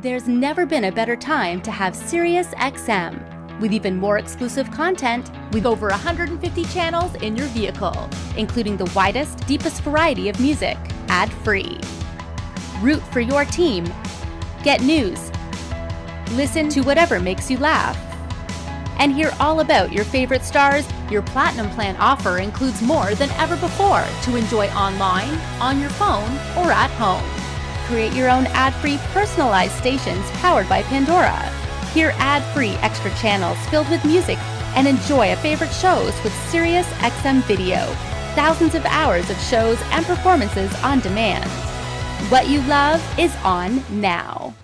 There's never been a better time to have SiriusXM. With even more exclusive content, with over 150 channels in your vehicle, including the widest, deepest variety of music, ad-free. Root for your team. Get news. Listen to whatever makes you laugh. And hear all about your favorite stars. Your Platinum Plan offer includes more than ever before to enjoy online, on your phone, or at home. Create your own ad-free personalized stations powered by Pandora. Hear ad-free extra channels filled with music and enjoy favorite shows with SiriusXM Video. Thousands of hours of shows and performances on demand. What you love is on now.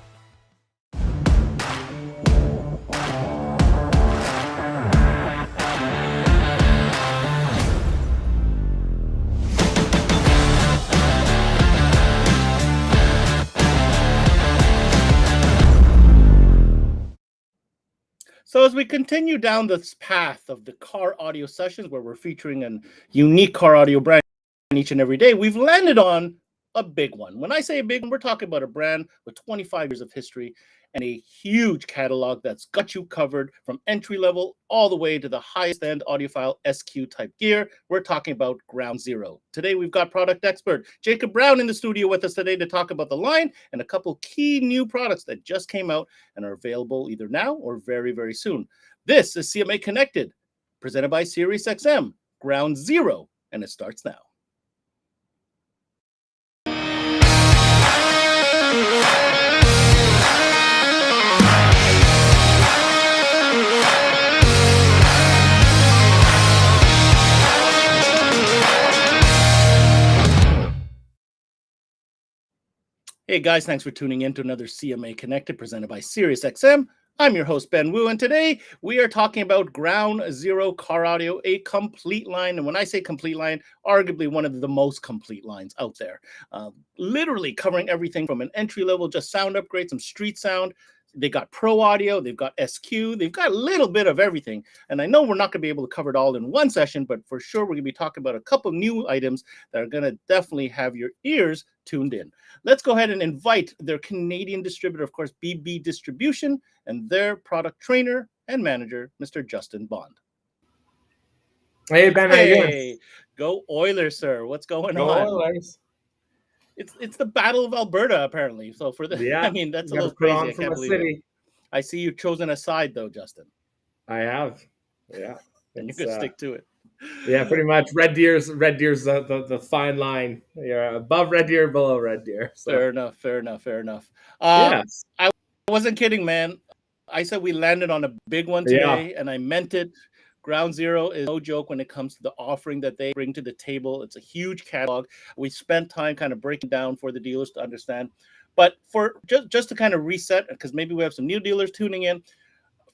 So as we continue down this path of the car audio sessions where we're featuring a unique car audio brand each and every day, we've landed on a big one. When I say a big one, we're talking about a brand with 25 years of history and a huge catalog that's got you covered from entry level all the way to the highest end audiophile SQ type gear. We're talking about Ground Zero. Today, we've got product expert Jacob Brown in the studio with us today to talk about the line and a couple key new products that just came out and are available either now or very, very soon. This is CMA Connected, presented by SiriusXM, Ground Zero, and it starts now. Hey guys, thanks for tuning in to another CMA Connected presented by SiriusXM. I'm your host, Ben Wu, and today we are talking about Ground Zero Car Audio, a complete line. And when I say complete line, arguably one of the most complete lines out there. Literally covering everything from an entry level, just sound upgrade, some street sound. They got Pro Audio, they've got SQ, they've got a little bit of everything. And I know we're not going to be able to cover it all in one session, but for sure we're going to be talking about a couple new items that are going to definitely have your ears tuned in. Let's go ahead and invite their Canadian distributor, of course, BB Distribution, and their product trainer and manager, Mr. Justin Bond. Hey, Ben, how you doing? Go Oilers, sir. What's going Go on? Oilers. It's the Battle of Alberta, apparently. So for the, I mean, that's a little crazy. I can't believe it. I see you've chosen a side, though, Justin. I have. Yeah. And you're going to stick to it. Yeah, pretty much. Red Deer's the fine line. You're above Red Deer, below Red Deer. So. Fair enough. Yes. I wasn't kidding, man. I said we landed on a big one today, and I meant it. Ground Zero is no joke when it comes to the offering that they bring to the table. It's a huge catalog. We spent time kind of breaking down for the dealers to understand. But for just to kind of reset, because maybe we have some new dealers tuning in,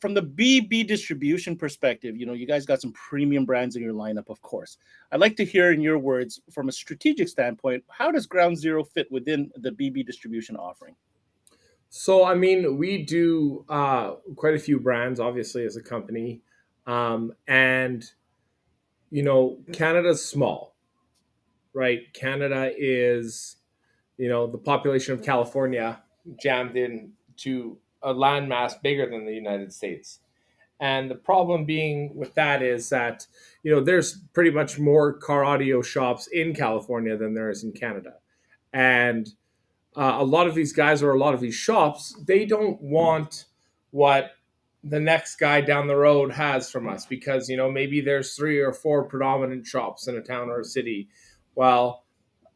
from the BB Distribution perspective, you know, you guys got some premium brands in your lineup, of course. I'd like to hear in your words, from a strategic standpoint, how does Ground Zero fit within the BB Distribution offering? So, I mean, we do quite a few brands, obviously, as a company. And, you know, Canada's small, right? Canada is, you know, the population of California jammed into a landmass bigger than the United States. And the problem being with that is that, you know, there's pretty much more car audio shops in California than there is in Canada. And a lot of these guys or a lot of these shops, they don't want what the next guy down the road has from us because, you know, maybe there's 3 or 4 predominant shops in a town or a city. Well,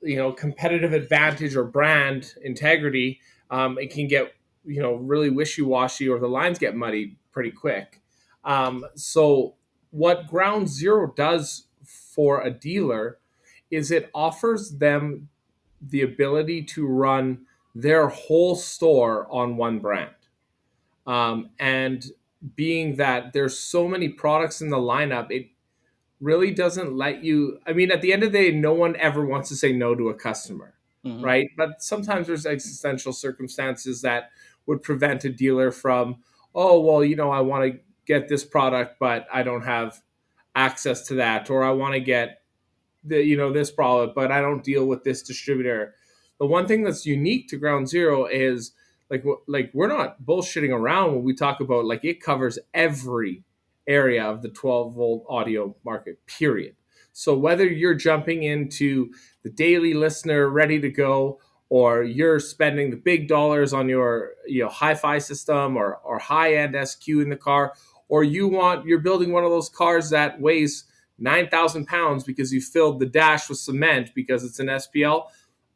you know, competitive advantage or brand integrity, it can get, you know, really wishy-washy or the lines get muddied pretty quick. So what Ground Zero does for a dealer is it offers them the ability to run their whole store on one brand. And being that there's so many products in the lineup, it really doesn't let you, I mean, at the end of the day, no one ever wants to say no to a customer, right? But sometimes there's existential circumstances that would prevent a dealer from, oh, well, you know, I want to get this product, but I don't have access to that. Or I want to get the, you know, this product, but I don't deal with this distributor. The one thing that's unique to Ground Zero is like we're not bullshitting around when we talk about like it covers every area of the 12 volt audio market, period. So whether you're jumping into the daily listener ready to go, or you're spending the big dollars on your hi-fi system or high-end SQ in the car, or you're building one of those cars that weighs 9,000 pounds because you filled the dash with cement because it's an SPL,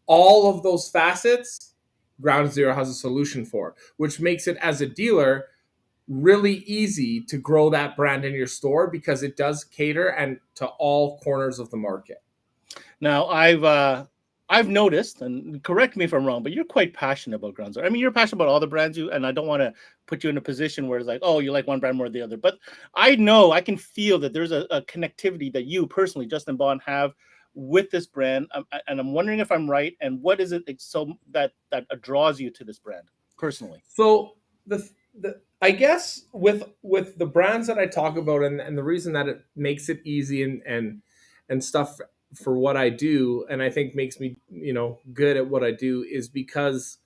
all of those facets, Ground Zero has a solution for, which makes it, as a dealer, really easy to grow that brand in your store because it does cater and to all corners of the market. Now, I've noticed, and correct me if I'm wrong, but you're quite passionate about Ground Zero. I mean, you're passionate about all the brands and I don't want to put you in a position where it's like, oh, you like one brand more than the other. But I know, I can feel that there's a connectivity that you personally, Justin Bond, have with this brand. And I'm wondering if I'm right. And what is it so that draws you to this brand personally? So the I guess with the brands that I talk about, and the reason that it makes it easy and stuff for what I do, and I think makes me good at what I do, is because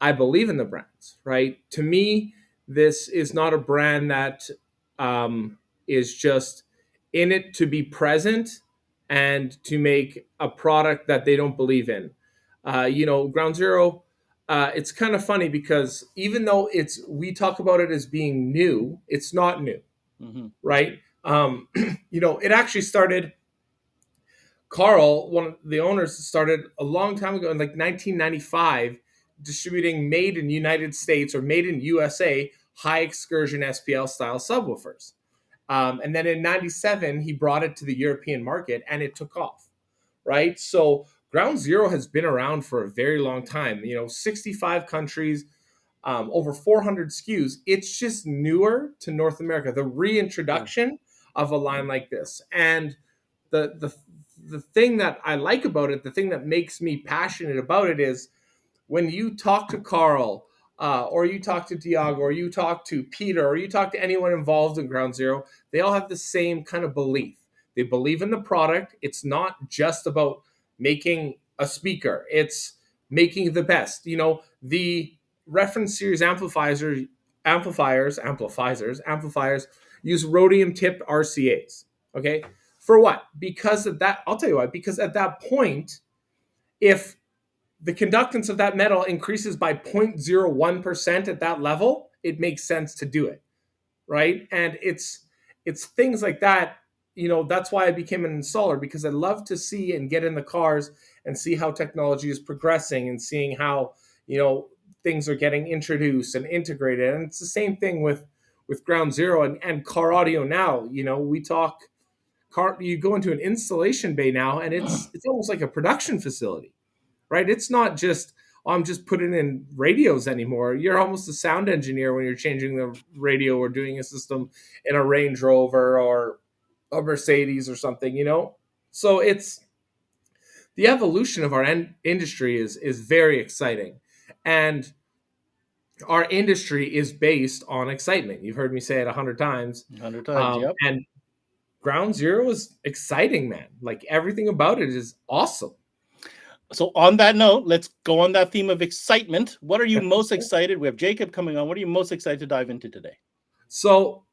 I believe in the brands. Right? To me, this is not a brand that is just in it to be present and to make a product that they don't believe in. Ground Zero. It's kind of funny because even though we talk about it as being new, it's not new, right? It actually started. Carl, one of the owners, started a long time ago in like 1995, distributing made in United States or made in USA high excursion SPL style subwoofers. And then in 97, he brought it to the European market and it took off, right? So Ground Zero has been around for a very long time, 65 countries, over 400 SKUs. It's just newer to North America, the reintroduction of a line like this. And the thing that I like about it, the thing that makes me passionate about it is when you talk to Carl, or you talk to Diago, or you talk to Peter, or you talk to anyone involved in Ground Zero, they all have the same kind of belief. They believe in the product. It's not just about making a speaker. It's making the best. The reference series amplifiers use rhodium tipped RCAs. Okay. For what? Because of that, I'll tell you why. Because at that point, if the conductance of that metal increases by 0.01% at that level, it makes sense to do it, right? And it's things like that. That's why I became an installer, because I love to see and get in the cars and see how technology is progressing and seeing how things are getting introduced and integrated. And it's the same thing with Ground Zero and Car Audio now. We talk. You go into an installation bay now, and it's almost like a production facility, right? It's not just, I'm just putting in radios anymore. You're almost a sound engineer when you're changing the radio or doing a system in a Range Rover or a Mercedes or something, So it's the evolution of our industry is very exciting, and our industry is based on excitement. You've heard me say it 100 times. 100 times, yep. And Ground Zero is exciting, man. Like everything about it is awesome. So on that note, let's go on that theme of excitement. What are you most excited? We have Jacob coming on. What are you most excited to dive into today? So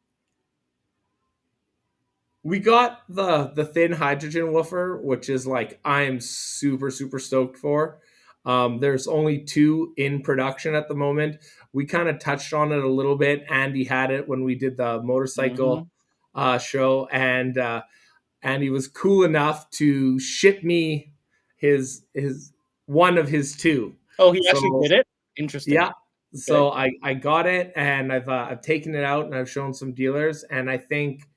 we got the thin hydrogen woofer, which is like, I'm super, super stoked for. There's only 2 in production at the moment. We kind of touched on it a little bit. Andy had it when we did the motorcycle show, and he was cool enough to ship me his one of his 2. Oh, he actually did it? Interesting. Yeah. Okay. So I got it, and I've taken it out and I've shown some dealers, and I think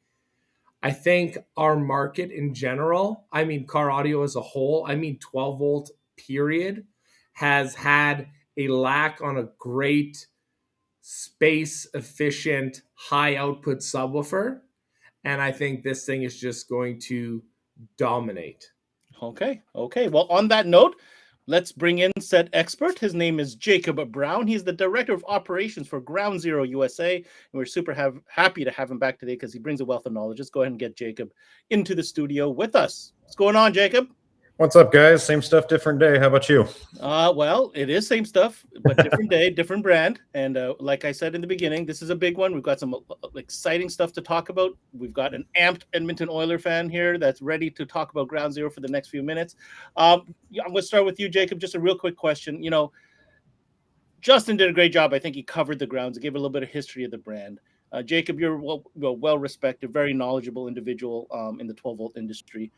our market in general, I mean Car Audio as a whole, 12 volt period, has had a lack on a great space efficient high output subwoofer. And I think this thing is just going to dominate. Okay. Well, on that note, let's bring in said expert. His name is Jacob Brown. He's the Director of Operations for Ground Zero USA. And we're super happy to have him back today because he brings a wealth of knowledge. Let's go ahead and get Jacob into the studio with us. What's going on, Jacob? What's up, guys? Same stuff, different day. How about you? Well, it is same stuff, but different day, different brand. And like I said in the beginning, this is a big one. We've got some exciting stuff to talk about. We've got an amped Edmonton Oiler fan here that's ready to talk about Ground Zero for the next few minutes. I'm going to start with you, Jacob. Just a real quick question. Justin did a great job. I think he covered the grounds. He gave a little bit of history of the brand. Jacob, you're well respected, very knowledgeable individual in the 12-volt industry.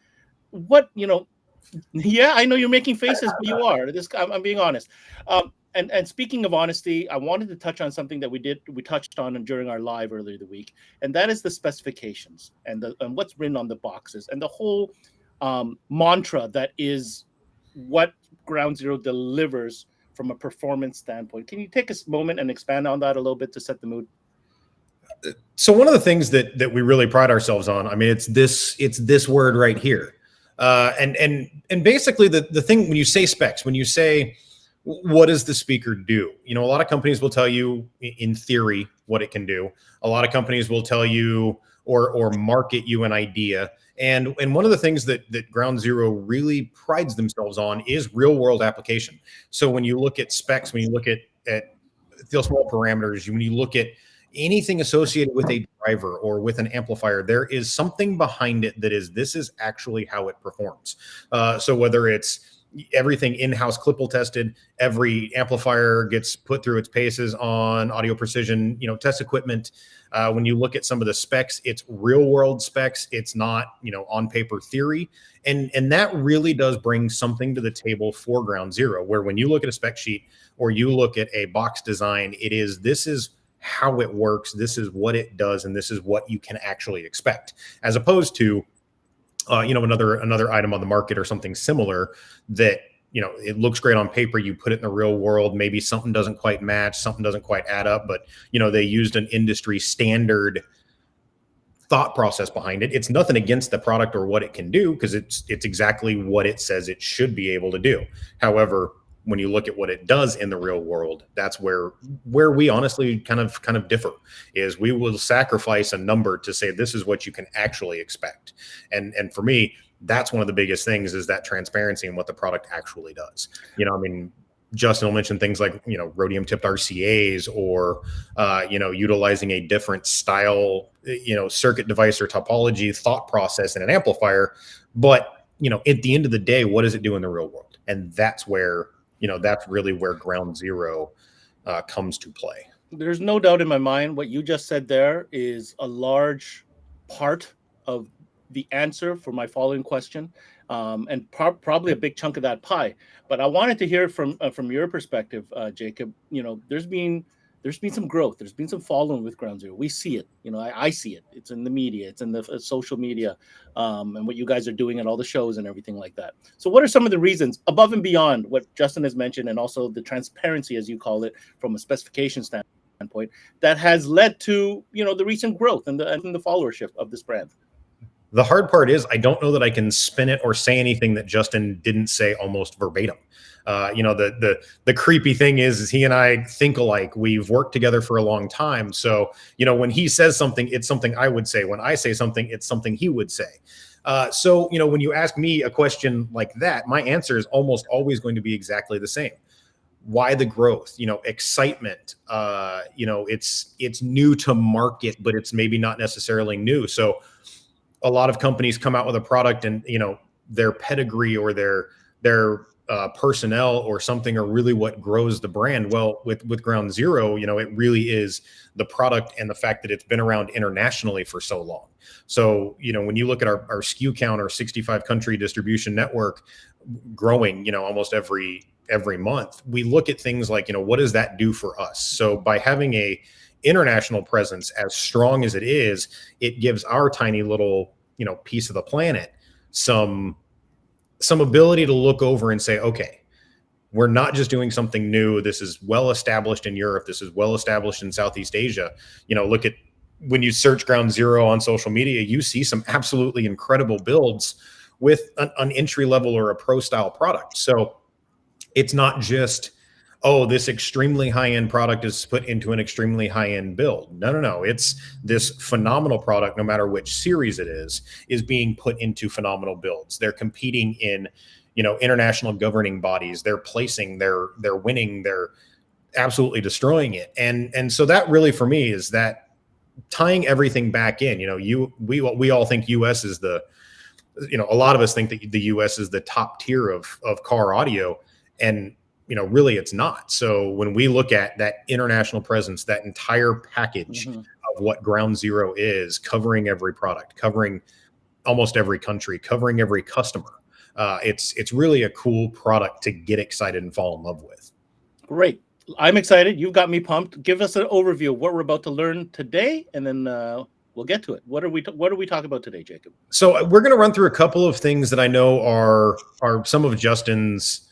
Yeah, I know you're making faces, but you are. I'm being honest. And speaking of honesty, I wanted to touch on something that we touched on during our live earlier the week, and that is the specifications and what's written on the boxes and the whole mantra that is what Ground Zero delivers from a performance standpoint. Can you take a moment and expand on that a little bit to set the mood? So one of the things that we really pride ourselves on, I mean, it's this word right here. And basically the thing, when you say specs, when you say, what does the speaker do? A lot of companies will tell you in theory what it can do. A lot of companies will tell you or market you an idea. And one of the things that Ground Zero really prides themselves on is real world application. So when you look at specs, when you look at the small parameters, when you look at anything associated with a driver or with an amplifier, there is something behind it this is actually how it performs. So whether it's everything in-house Klippel tested, every amplifier gets put through its paces on Audio Precision, test equipment. When you look at some of the specs, it's real world specs. It's not, on paper theory. And that really does bring something to the table for Ground Zero, where when you look at a spec sheet or you look at a box design, this is how it works, this is what it does, and this is what you can actually expect, as opposed to another item on the market or something similar that it looks great on paper, you put it in the real world, maybe something doesn't quite match, something doesn't quite add up, but they used an industry standard thought process behind it. It's nothing against the product or what it can do, because it's exactly what it says it should be able to do. However, when you look at what it does in the real world, that's where we honestly kind of differ. Is we will sacrifice a number to say this is what you can actually expect. And for me, that's one of the biggest things, is that transparency and what the product actually does. Justin will mention things like, rhodium tipped RCAs or, utilizing a different style, circuit device or topology thought process in an amplifier. But, at the end of the day, what does it do in the real world? And that's where, that's really where Ground Zero comes to play. There's no doubt in my mind what you just said there is a large part of the answer for my following question, and probably a big chunk of that pie. But I wanted to hear from your perspective, Jacob. There's been some growth. There's been some following with Ground Zero. We see it. I see it. It's in the media. It's in the social media, and what you guys are doing at all the shows and everything like that. So what are some of the reasons, above and beyond what Justin has mentioned, and also the transparency, as you call it, from a specification standpoint, that has led to the recent growth and the followership of this brand? The hard part is I don't know that I can spin it or say anything that Justin didn't say almost verbatim. The creepy thing is he and I think alike. We've worked together for a long time. So, when he says something, it's something I would say. When I say something, it's something he would say. So, when you ask me a question like that, my answer is almost always going to be exactly the same. Why the growth? Excitement. It's new to market, but it's maybe not necessarily new. So a lot of companies come out with a product and, their pedigree or their personnel or something are really what grows the brand. Well, with Ground Zero, it really is the product and the fact that it's been around internationally for so long. So, when you look at our SKU count, our 65 country distribution network growing, almost every month, we look at things like, what does that do for us? So by having a international presence as strong as it is, it gives our tiny little, piece of the planet some ability to look over and say, okay, we're not just doing something new. This is well established in Europe. This is well established in Southeast Asia. Look at when you search Ground Zero on social media, you see some absolutely incredible builds with an entry level or a pro style product. So it's not just, this extremely high-end product is put into an extremely high-end build. No. It's this phenomenal product, no matter which series it is being put into phenomenal builds. They're competing in, international governing bodies. They're placing, they're winning, they're absolutely destroying it. And so that really for me is that tying everything back in. We all think US is the, a lot of us think that the US is the top tier of car audio, and really it's not. So when we look at that international presence, that entire package of what Ground Zero is, covering every product, covering almost every country, covering every customer, it's really a cool product to get excited and fall in love with. Great. I'm excited. You've got me pumped. Give us an overview of what we're about to learn today, and then we'll get to it. What are we talking about today, Jacob? So we're going to run through a couple of things that I know are some of Justin's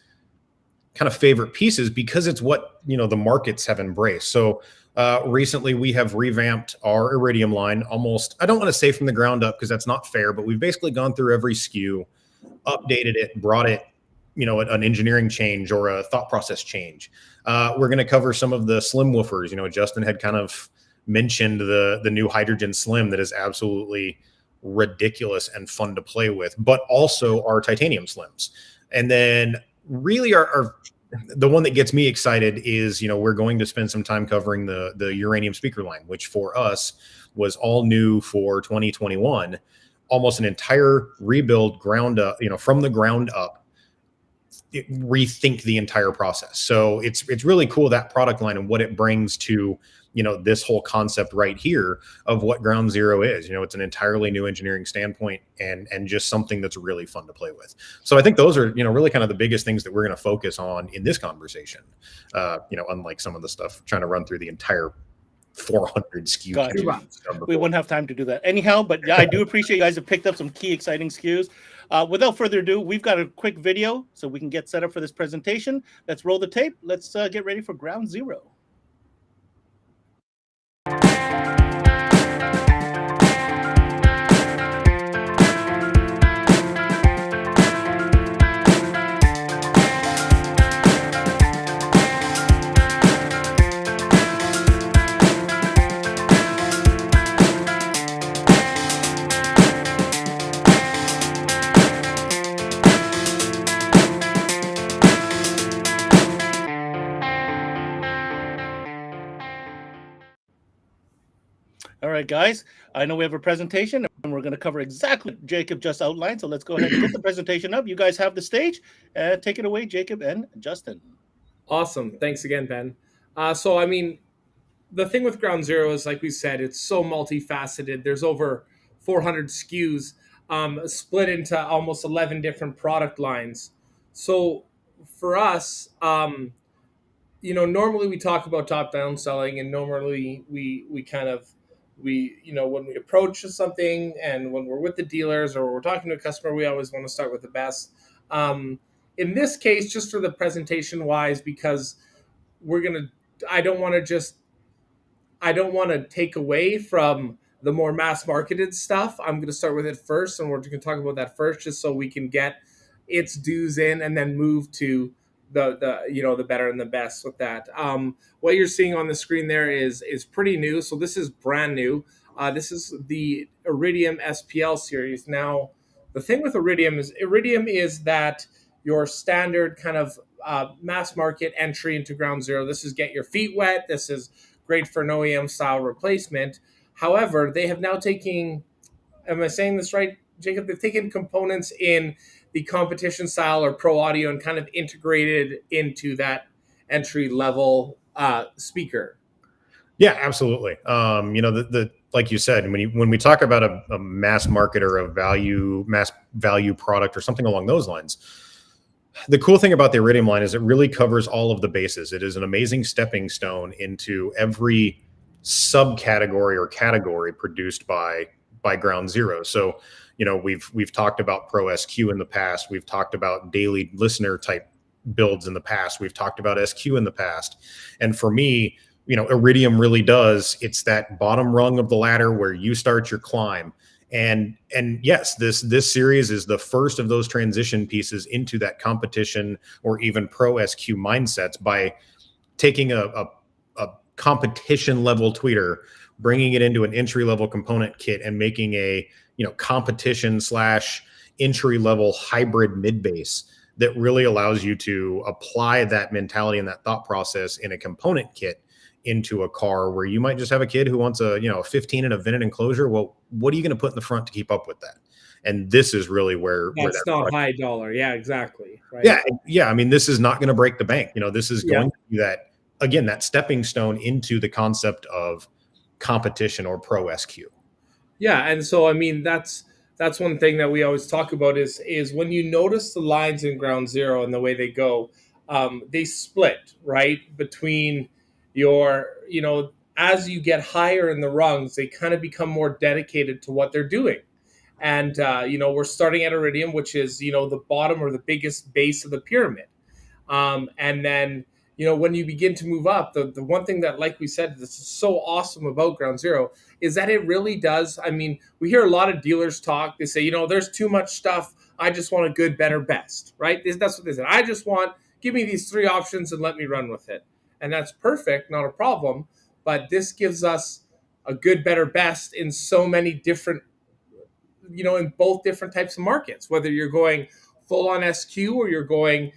kind of favorite pieces, because it's what the markets have embraced. So recently we have revamped our Iridium line almost, I don't want to say from the ground up because that's not fair, but we've basically gone through every SKU, updated it, brought it, an engineering change or a thought process change. We're going to cover some of the slim woofers. Justin had kind of mentioned the new Hydrogen Slim that is absolutely ridiculous and fun to play with, but also our Titanium Slims. And then really the one that gets me excited is, we're going to spend some time covering the Uranium speaker line, which for us was all new for 2021, almost an entire rebuild ground up, from the ground up, rethink the entire process. So it's really cool, that product line and what it brings to, this whole concept right here of what Ground Zero is. It's an entirely new engineering standpoint and just something that's really fun to play with. So I think those are, really kind of the biggest things that we're going to focus on in this conversation. Unlike some of the stuff trying to run through the entire 400 SKU. Gotcha. We wouldn't have time to do that anyhow, but yeah, I do appreciate you guys have picked up some key exciting SKUs. Without further ado, we've got a quick video so we can get set up for this presentation. Let's roll the tape. Let's get ready for Ground Zero. All right, guys, I know we have a presentation and we're going to cover exactly what Jacob just outlined. So let's go ahead and get the presentation up. You guys have the stage. Take it away, Jacob and Justin. Awesome. Thanks again, Ben. So, the thing with Ground Zero is, like we said, it's so multifaceted. There's over 400 SKUs split into almost 11 different product lines. So for us, normally we talk about top-down selling, and normally we when we approach something and when we're with the dealers or we're talking to a customer, we always want to start with the best. In this case, just for the presentation wise, because I don't want to take away from the more mass marketed stuff. I'm going to start with it first, and we're going to talk about that first, just so we can get its dues in and then move to the better and the best with that. What you're seeing on the screen there is pretty new. So this is brand new. This is the Iridium SPL series. Now, the thing with Iridium is that your standard kind of mass market entry into Ground Zero. This is get your feet wet. This is great for an OEM style replacement. However, they have now taken, am I saying this right, Jacob? They've taken components in the competition style or pro audio and kind of integrated into that entry level speaker. Yeah, absolutely. Like you said, when we talk about a mass market or mass value product or something along those lines, the cool thing about the Iridium line is it really covers all of the bases. It is an amazing stepping stone into every subcategory or category produced by Ground Zero. So, we've talked about Pro SQ in the past. We've talked about daily listener type builds in the past. We've talked about SQ in the past. And for me, Iridium really does. It's that bottom rung of the ladder where you start your climb. And yes, this series is the first of those transition pieces into that competition or even Pro SQ mindsets by taking a competition level tweeter, bringing it into an entry level component kit and making a competition / entry level hybrid mid bass that really allows you to apply that mentality and that thought process in a component kit into a car where you might just have a kid who wants a 15 and a vented enclosure. Well, what are you going to put in the front to keep up with that? And this is really where that's not high dollar. Yeah, exactly. Right. Yeah. I mean, this is not going to break the bank. This is going to be that, again, that stepping stone into the concept of competition or pro SQ. Yeah, and so I mean that's one thing that we always talk about is when you notice the lines in Ground Zero and the way they go, they split right between your as you get higher in the rungs, they kind of become more dedicated to what they're doing. And we're starting at Iridium, which is the bottom or the biggest base of the pyramid, and then when you begin to move up, the one thing that, like we said, this is so awesome about Ground Zero is that it really does. I mean, we hear a lot of dealers talk. They say, there's too much stuff. I just want a good, better, best, right? That's what they said. I just want, give me these three options and let me run with it. And that's perfect, not a problem. But this gives us a good, better, best in so many different, in both different types of markets, whether you're going full on SQ or you're going,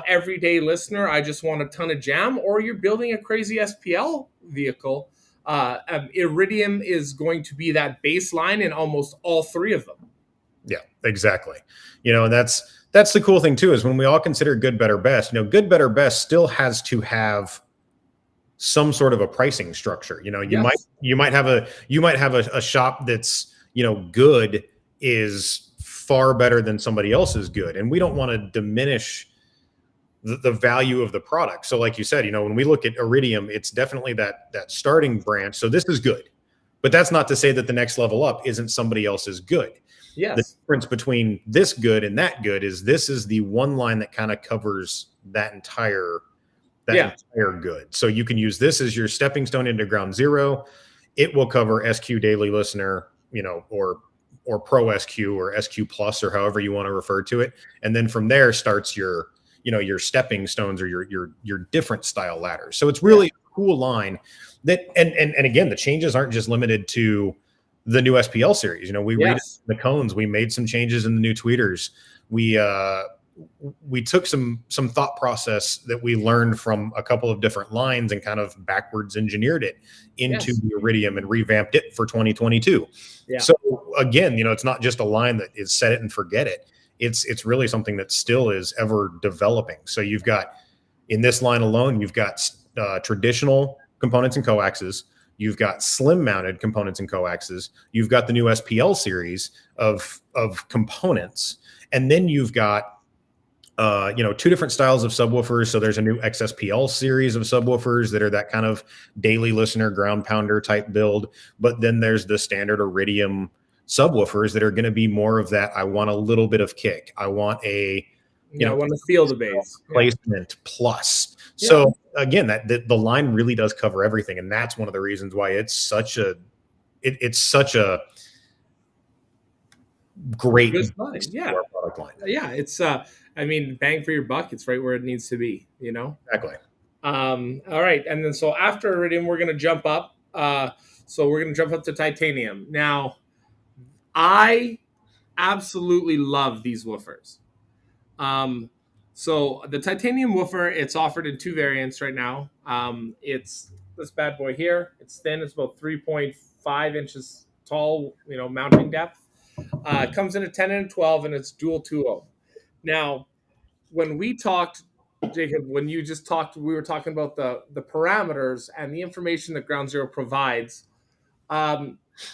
everyday listener, I just want a ton of jam, or you're building a crazy SPL vehicle. Iridium is going to be that baseline in almost all three of them. Yeah, exactly. And that's the cool thing too, is when we all consider good, better, best, good, better, best still has to have some sort of a pricing structure. You might have a shop that's, good is far better than somebody else's good. And we don't want to diminish the value of the product. So like you said, when we look at Iridium, it's definitely that starting branch. So this is good, but that's not to say that the next level up isn't somebody else's good. Yes. The difference between this good and that good is this is the one line that kind of covers that entire good. So you can use this as your stepping stone into Ground Zero. It will cover SQ Daily Listener, or Pro SQ or SQ Plus, or however you want to refer to it. And then from there starts your stepping stones or your different style ladders. So it's really a cool line that, and again, the changes aren't just limited to the new SPL series. We read the cones, we made some changes in the new tweeters. We took some thought process that we learned from a couple of different lines and kind of backwards engineered it into the Iridium and revamped it for 2022. Yeah. So again, it's not just a line that is set it and forget it. It's really something that still is ever developing. So you've got, in this line alone, you've got traditional components and coaxes. You've got slim mounted components and coaxes. You've got the new SPL series of components. And then you've got two different styles of subwoofers. So there's a new XSPL series of subwoofers that are that kind of daily listener ground pounder type build. But then there's the standard Iridium subwoofers that are going to be more of that. I want a little bit of kick. I want I want to feel the bass placement plus. Yeah. So again, the line really does cover everything. And that's one of the reasons why it's such a great product line. Yeah. It's, bang for your buck. It's right where it needs to be, Exactly. All right. And then, so after Iridium, we're going to jump up. So we're going to jump up to titanium. Now, I absolutely love these woofers. So the titanium woofer, it's offered in two variants right now. It's this bad boy here. It's thin. It's about 3.5 inches tall, mounting depth. It comes in a 10 and a 12, and it's dual 2.0. Now, when we talked, Jacob, when you just talked, we were talking about the parameters and the information that Ground Zero provides.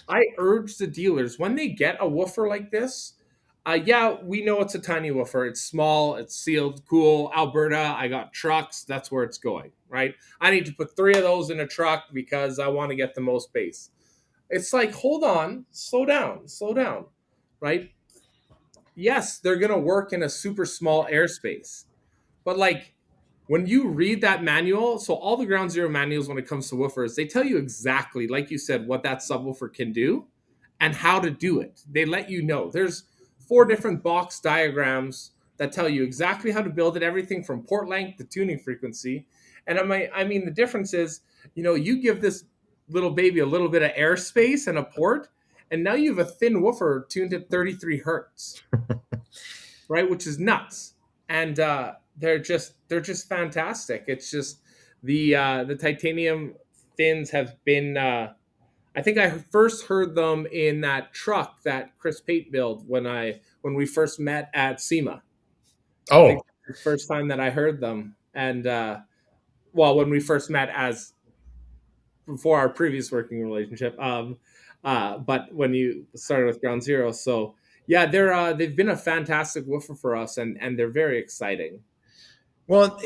I urge the dealers, when they get a woofer like this, we know it's a tiny woofer. It's small, it's sealed, cool. Alberta, I got trucks. That's where it's going, right? I need to put 3 of those in a truck because I want to get the most bass. It's like, hold on, slow down, right? Yes, they're going to work in a super small airspace. But when you read that manual, so all the Ground Zero manuals when it comes to woofers, they tell you exactly, like you said, what that subwoofer can do and how to do it. They let you know. There's 4 different box diagrams that tell you exactly how to build it, everything from port length to tuning frequency. And the difference is, you give this little baby a little bit of airspace and a port, and now you have a thin woofer tuned at 33 hertz, right? Which is nuts. and they're just fantastic. It's just the titanium fins have been. I think I first heard them in that truck that Chris Pate built when we first met at SEMA. I think Oh, that's the first time that I heard them, and well, when we first met as before our previous working relationship. But when you started with Ground Zero, so yeah, they've been a fantastic woofer for us, and they're very exciting. well,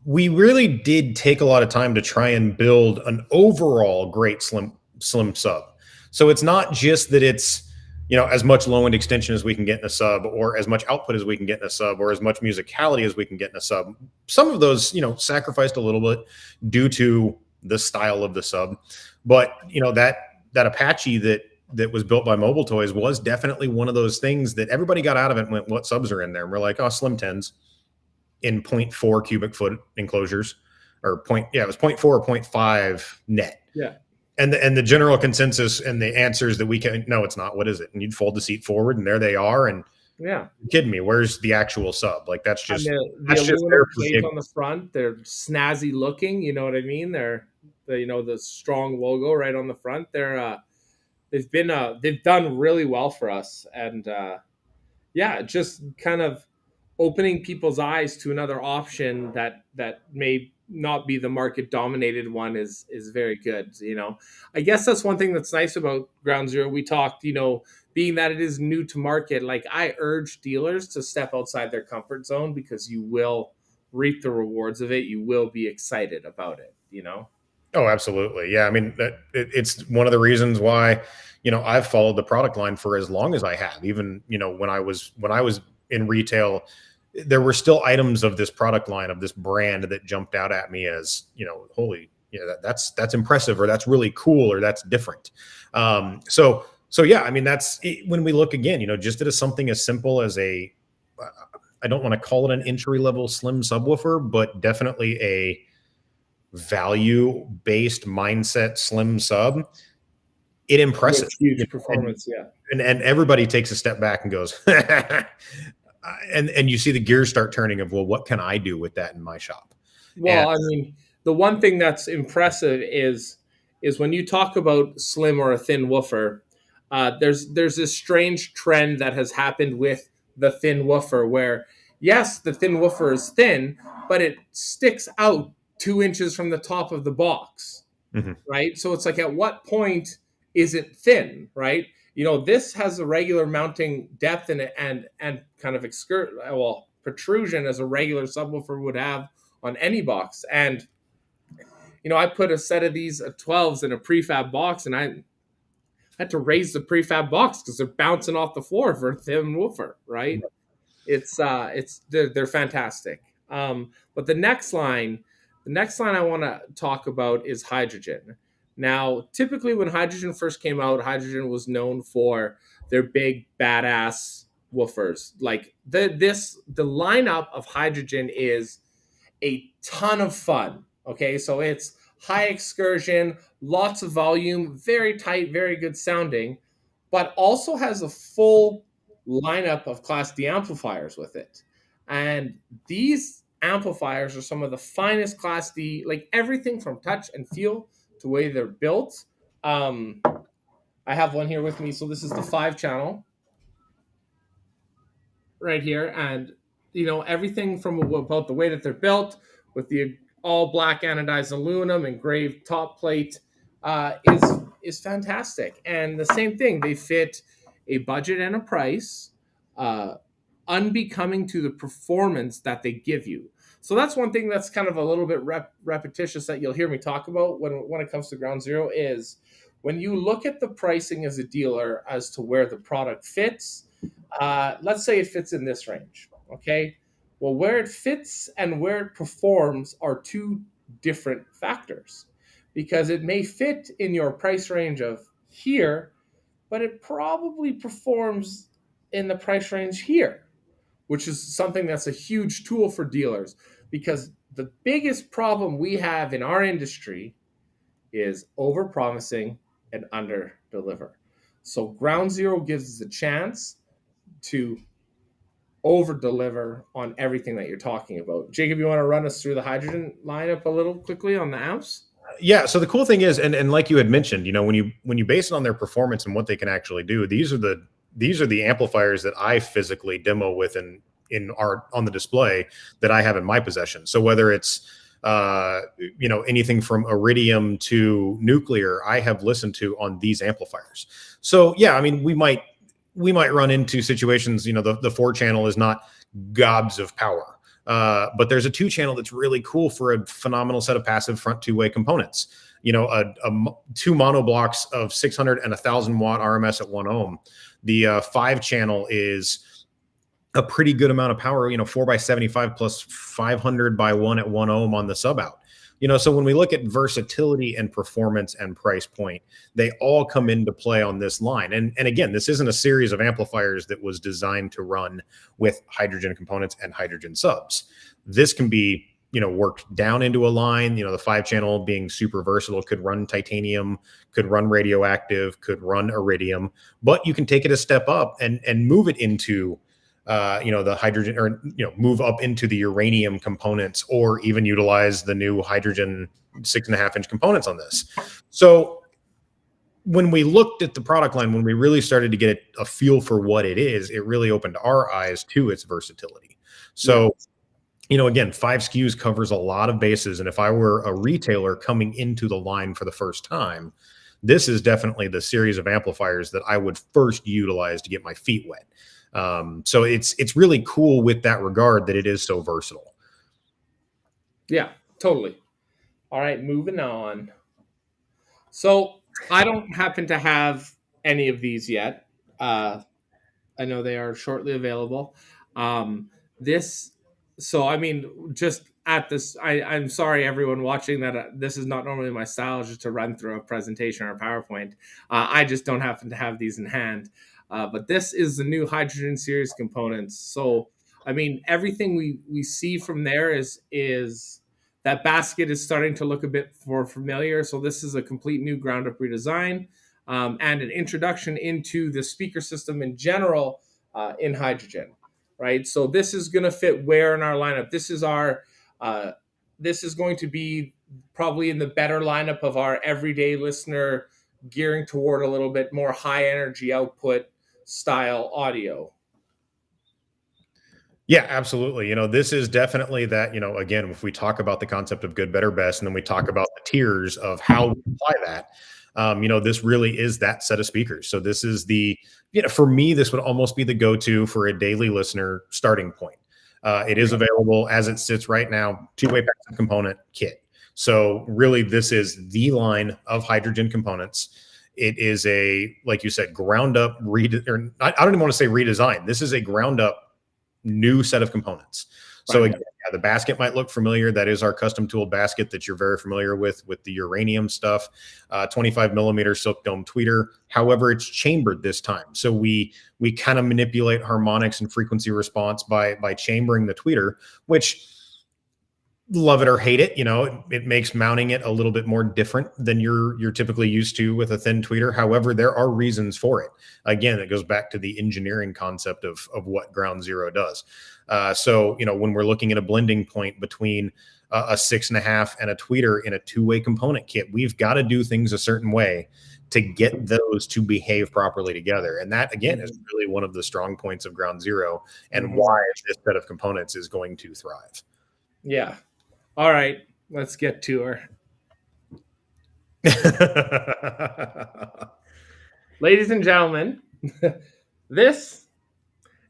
we really did take a lot of time to try and build an overall great slim sub. So it's not just that it's as much low end extension as we can get in a sub, or as much output as we can get in a sub, or as much musicality as we can get in a sub. Some of those sacrificed a little bit due to the style of the sub, but that Apache that was built by Mobile Toys was definitely one of those things that everybody got out of it and went, what subs are in there? And we're like, oh, slim 10s in 0.4 cubic foot enclosures, or it was 0.4 or 0.5 net. Yeah. And the general consensus and the answers that we can, no, it's not. What is it? And you'd fold the seat forward and there they are. And yeah, you're kidding me. Where's the actual sub? Like that's just, the that's just aluminum plate on the front. They're snazzy looking. You know what I mean? They're the strong logo right on the front. They've done really well for us. And yeah, just kind of opening people's eyes to another option that may not be the market dominated one is very good. I guess that's one thing that's nice about Ground Zero. We talked, being that it is new to market, like I urge dealers to step outside their comfort zone, because you will reap the rewards of it. You will be excited about it. Oh, absolutely. Yeah. I mean, it's one of the reasons why, I've followed the product line for as long as I have. Even, when I was in retail, there were still items of this product line, of this brand, that jumped out at me as, holy, that's impressive, or that's really cool, or that's different. So yeah, I mean, that's when we look again, just at something as simple as I don't want to call it an entry level slim subwoofer, but definitely a value based mindset slim sub. It impresses. Huge performance. And everybody takes a step back and goes, and you see the gears start turning of, well, what can I do with that in my shop? Well, I mean, the one thing that's impressive is when you talk about slim or a thin woofer, there's this strange trend that has happened with the thin woofer where, yes, the thin woofer is thin, but it sticks out 2 inches from the top of the box, right? So it's like, at what point is it thin, right? This has a regular mounting depth in it and kind of protrusion as a regular subwoofer would have on any box. And, I put a set of these 12s in a prefab box, and I had to raise the prefab box because they're bouncing off the floor for a thin woofer, right? They're fantastic. But the next line I want to talk about is Hydrogen. Now, typically when Hydrogen first came out, Hydrogen was known for their big badass woofers. Like the lineup of Hydrogen is a ton of fun. Okay, so it's high excursion, lots of volume, very tight, very good sounding, but also has a full lineup of Class D amplifiers with it. And these amplifiers are some of the finest Class D, like everything from touch and feel to the way they're built. I have one here with me. So this is the 5-channel right here. And, everything from about the way that they're built with the all black anodized aluminum engraved top plate is fantastic. And the same thing, they fit a budget and a price, unbecoming to the performance that they give you. So that's one thing that's kind of a little bit repetitious that you'll hear me talk about when it comes to Ground Zero is when you look at the pricing as a dealer as to where the product fits. Let's say it fits in this range. Okay. Well, where it fits and where it performs are two different factors, because it may fit in your price range of here, but it probably performs in the price range here, which is something that's a huge tool for dealers, because the biggest problem we have in our industry is over-promising and under-deliver. So Ground Zero gives us a chance to over deliver on everything that you're talking about. Jacob, you want to run us through the hydrogen lineup a little quickly on the amps? Yeah. So the cool thing is, and like you had mentioned, when you base it on their performance and what they can actually do, these are the amplifiers that I physically demo with on the display that I have in my possession. So whether it's anything from iridium to nuclear, I have listened to on these amplifiers. So yeah, I mean, we might run into situations, the 4-channel is not gobs of power. But there's a 2-channel that's really cool for a phenomenal set of passive front two-way components. 2 mono blocks of 600 and 1,000 watt RMS at 1 ohm. The 5-channel is a pretty good amount of power, 4x75 plus 500 by 1 at 1 ohm on the sub out. So when we look at versatility and performance and price point, they all come into play on this line. And again, this isn't a series of amplifiers that was designed to run with hydrogen components and hydrogen subs. This can be, worked down into a line. The 5-channel being super versatile, could run titanium, could run radioactive, could run iridium, but you can take it a step up and move it into the hydrogen, or move up into the uranium components, or even utilize the new hydrogen 6.5-inch components on this. So when we looked at the product line, when we really started to get a feel for what it is, it really opened our eyes to its versatility. So, again, 5 SKUs covers a lot of bases. And if I were a retailer coming into the line for the first time, this is definitely the series of amplifiers that I would first utilize to get my feet wet. So it's really cool with that regard that it is so versatile. Yeah, totally. All right, moving on. So I don't happen to have any of these yet. I know they are shortly available. Just at this, I'm sorry, everyone watching, that this is not normally my style, just to run through a presentation or a PowerPoint. I just don't happen to have these in hand. But this is the new hydrogen series components. So, I mean, everything we see from there is that basket is starting to look a bit more familiar. So this is a complete new ground up redesign and an introduction into the speaker system in general in hydrogen, right? So this is going to fit where in our lineup? This is going to be probably in the better lineup of our everyday listener, gearing toward a little bit more high energy output style audio. Yeah, absolutely. This is definitely that, again, if we talk about the concept of good, better, best, and then we talk about the tiers of how we apply that, this really is that set of speakers. So this is for me, this would almost be the go-to for a daily listener starting point. It is available as it sits right now, 2-way passive component kit. So really, this is the line of hydrogen components. It is like you said, ground up, I don't even want to say redesign. This is a ground up new set of components. So again, the basket might look familiar. That is our custom tool basket that you're very familiar with the uranium stuff, 25 millimeter silk dome tweeter. However, it's chambered this time. So we kind of manipulate harmonics and frequency response by chambering the tweeter, which, love it or hate it, it makes mounting it a little bit more different than you're typically used to with a thin tweeter. However, there are reasons for it. Again, it goes back to the engineering concept of what Ground Zero does. So when we're looking at a blending point between a 6.5 and a tweeter in a 2-way component kit, we've got to do things a certain way to get those to behave properly together. And that, again, is really one of the strong points of Ground Zero and why this set of components is going to thrive. Yeah. All right, let's get to her. Ladies and gentlemen, this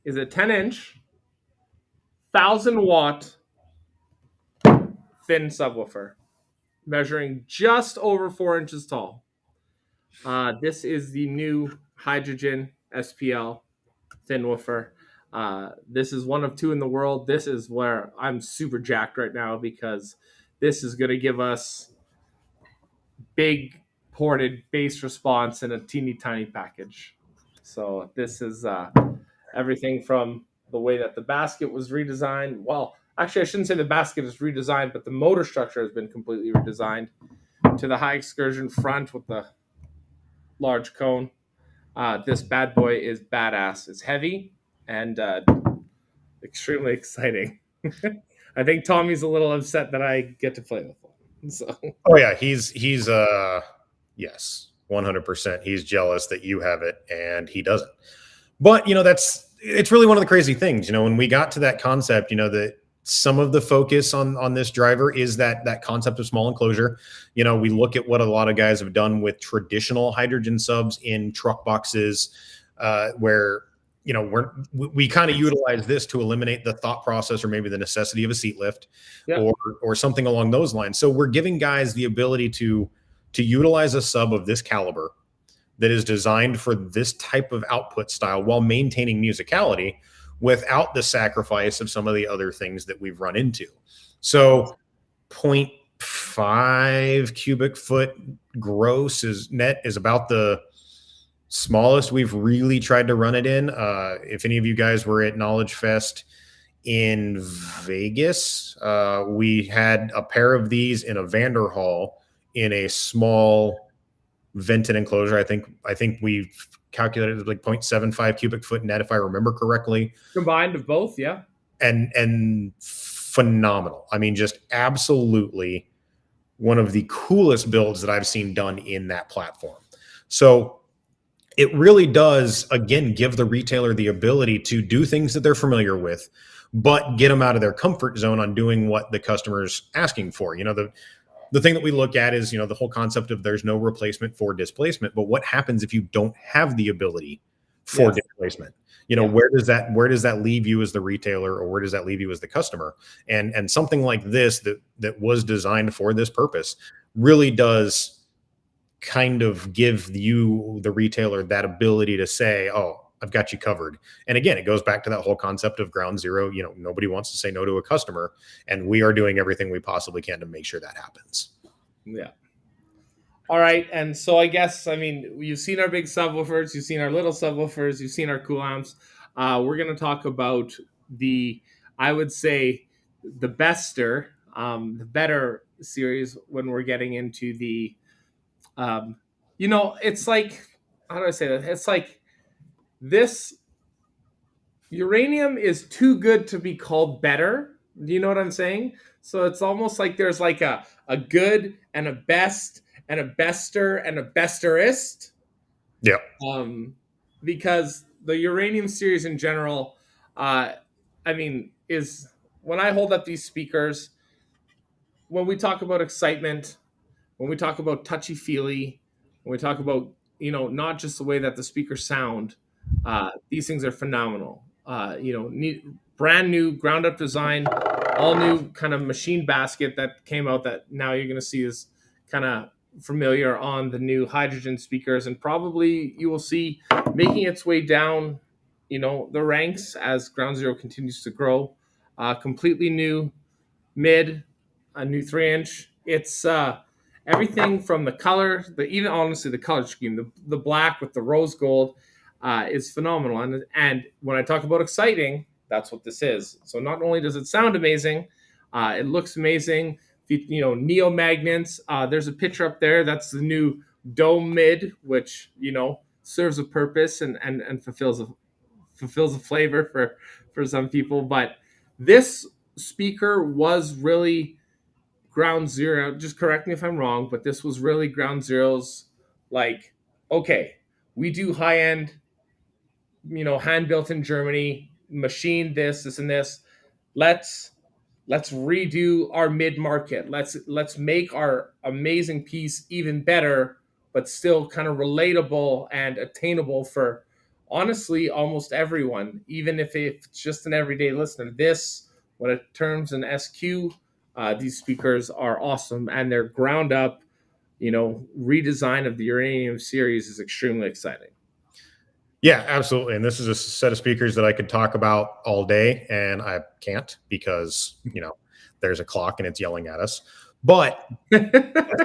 is a 10-inch, 1,000-watt thin subwoofer, measuring just over 4 inches tall. This is the new hydrogen SPL thin woofer. This is one of 2 in the world. This is where I'm super jacked right now, because this is going to give us big ported bass response in a teeny tiny package. So this is everything from the way that the basket was redesigned. Well, actually, I shouldn't say the basket is redesigned, but the motor structure has been completely redesigned, to the high excursion front with the large cone. This bad boy is badass. It's heavy, and extremely exciting. I think Tommy's a little upset that I get to play with him. So Oh yeah, he's yes, 100%. He's jealous that you have it and he doesn't. But it's really one of the crazy things. When we got to that concept, that some of the focus on this driver is that concept of small enclosure. We look at what a lot of guys have done with traditional hydrogen subs in truck boxes, where we kind of utilize this to eliminate the thought process or maybe the necessity of a seat lift, yeah. or something along those lines. So we're giving guys the ability to utilize a sub of this caliber that is designed for this type of output style while maintaining musicality without the sacrifice of some of the other things that we've run into. So 0.5 cubic foot gross net is about the smallest we've really tried to run it in. If any of you guys were at Knowledge Fest in Vegas, we had a pair of these in a Vanderhall in a small vented enclosure. I think we calculated like 0.75 cubic foot net, if I remember correctly. Combined of both, yeah. And phenomenal. I mean, just absolutely one of the coolest builds that I've seen done in that platform. So it really does, again, give the retailer the ability to do things that they're familiar with, but get them out of their comfort zone on doing what the customer's asking for. The thing that we look at is, the whole concept of there's no replacement for displacement. But what happens if you don't have the ability for displacement? Where does that leave you as the retailer, or where does that leave you as the customer? And something like this that was designed for this purpose really does kind of give you, the retailer, that ability to say, oh, I've got you covered. And again, it goes back to that whole concept of ground zero. Nobody wants to say no to a customer, and we are doing everything we possibly can to make sure that happens. Yeah. All right. And so I guess, you've seen our big subwoofers, you've seen our little subwoofers, you've seen our cool amps. We're going to talk about I would say the the better series when we're getting into the, it's like, how do I say that? It's like, this uranium is too good to be called better. Do you know what I'm saying? So it's almost like there's like a good and a best and a bester and a besterist. Yeah. Because the uranium series in general, is, when I hold up these speakers, when we talk about excitement, when we talk about touchy-feely, when we talk about, not just the way that the speakers sound, these things are phenomenal. Brand new ground up design, all new kind of machine basket that came out that now you're going to see is kind of familiar on the new hydrogen speakers, and probably you will see making its way down, the ranks as Ground Zero continues to grow. Completely new mid, a new 3-inch. It's everything from the color, even honestly the color scheme, the black with the rose gold. Is phenomenal. And when I talk about exciting, that's what this is. So not only does it sound amazing, it looks amazing. Neo magnets. There's a picture up there. That's the new Dome Mid, which, serves a purpose and fulfills a flavor for some people. But this speaker was really Ground Zero. Just correct me if I'm wrong, but this was really Ground Zero's, like, okay, we do high-end, hand built in Germany, machine this and this. Let's redo our mid market. Let's make our amazing piece even better, but still kind of relatable and attainable for, honestly, almost everyone, even if it's just an everyday listener. This, when it turns an SQ, these speakers are awesome, and their ground up, redesign of the Uranium series is extremely exciting. Yeah, absolutely. And this is a set of speakers that I could talk about all day, and I can't because, there's a clock and it's yelling at us. But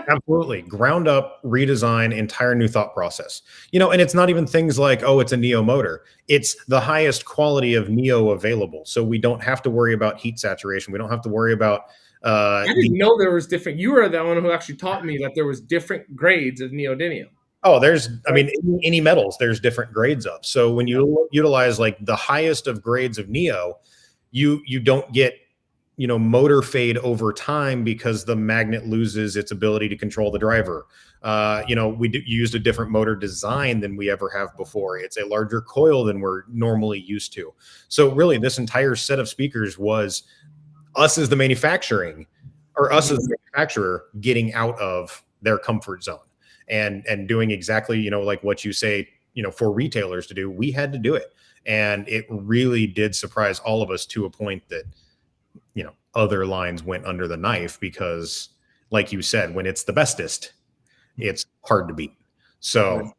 absolutely, ground up, redesign, entire new thought process. And it's not even things like, oh, it's a Neo motor. It's the highest quality of Neo available. So we don't have to worry about heat saturation. We don't have to worry about... I didn't know there was different... You were the one who actually taught me that there was different grades of neodymium. Oh, any metals, there's different grades of. So when you utilize like the highest of grades of Neo, you don't get, motor fade over time because the magnet loses its ability to control the driver. We used a different motor design than we ever have before. It's a larger coil than we're normally used to. So really, this entire set of speakers was us as the manufacturer getting out of their comfort zone and doing exactly, like what you say, for retailers to do. We had to do it. And it really did surprise all of us to a point that, other lines went under the knife because, like you said, when it's the bestest, it's hard to beat. So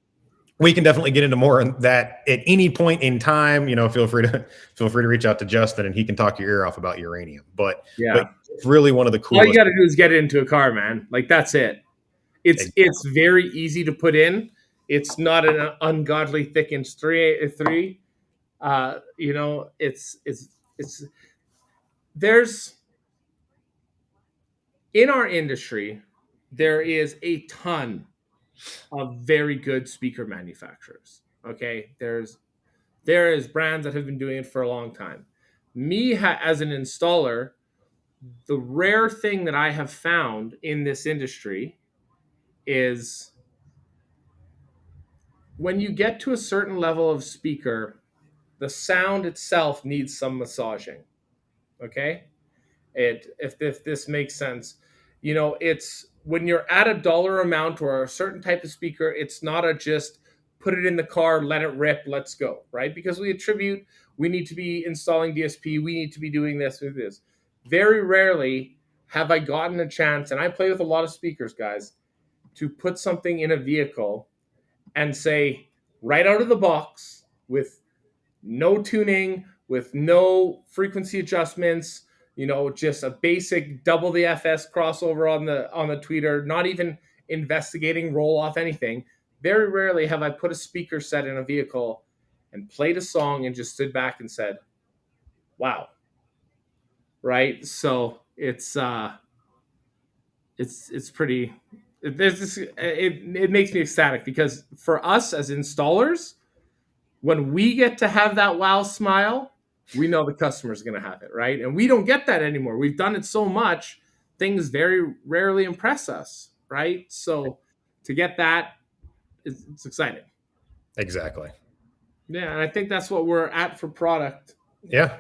we can definitely get into more on that at any point in time. Feel free to reach out to Justin and he can talk your ear off about uranium. But it's really one of the coolest. All you got to do is get it into a car, man. Like, that's it. It's very easy to put in. It's not an ungodly thick inch three. There's in our industry, there is a ton of very good speaker manufacturers. Okay, there is brands that have been doing it for a long time. As an installer, the rare thing that I have found in this industry is when you get to a certain level of speaker, the sound itself needs some massaging. Okay, if this makes sense, it's when you're at a dollar amount or a certain type of speaker, it's not a just put it in the car, let it rip, let's go, right? Because we need to be installing DSP, we need to be doing this with this. Very rarely have I gotten a chance, and I play with a lot of speakers, guys, to put something in a vehicle and say, right out of the box, with no tuning, with no frequency adjustments, just a basic double the FS crossover on the tweeter, not even investigating roll off anything. Very rarely have I put a speaker set in a vehicle and played a song and just stood back and said, wow. Right? So it's pretty, it makes me ecstatic because for us as installers, when we get to have that wow smile, we know the customer's going to have it, right? And we don't get that anymore. We've done it so much, things very rarely impress us, right? So to get that, it's exciting. Exactly. Yeah, and I think that's what we're at for product. Yeah,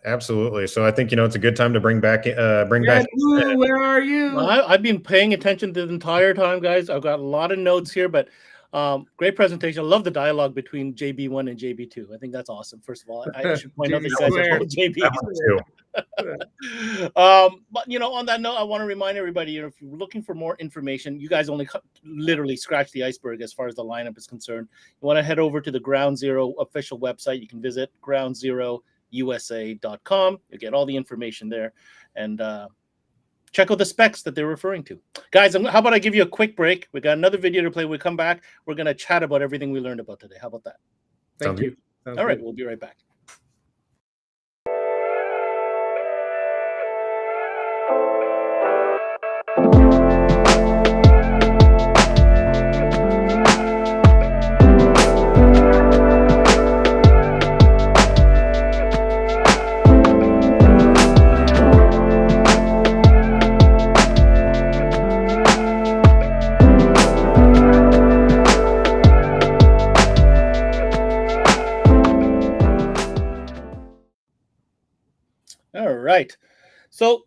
absolutely. So I think it's a good time to bring back. Ooh, where are you? I've been paying attention the entire time, guys. I've got a lot of notes here, but great presentation. I love the dialogue between JB1 and JB2. I think that's awesome. First of all, I should point out that you guys are both JB2. But on that note, I want to remind everybody, if you're looking for more information, you guys only literally scratch the iceberg as far as the lineup is concerned. You want to head over to the Ground Zero official website. You can visit groundzero.usa.com. You'll get all the information there, and check out the specs that they're referring to. Guys, how about I give you a quick break? We got another video to play. We come back. We're going to chat about everything we learned about today. How about that? Thank you. All right, we'll be right back. Right. So